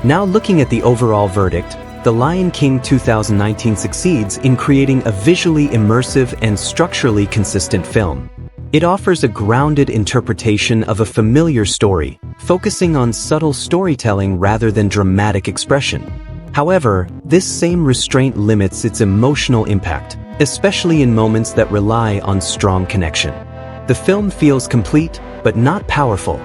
Now looking at the overall verdict, The Lion King 2019 succeeds in creating a visually immersive and structurally consistent film. It offers a grounded interpretation of a familiar story, focusing on subtle storytelling rather than dramatic expression. However, this same restraint limits its emotional impact, especially in moments that rely on strong connection. The film feels complete, but not powerful.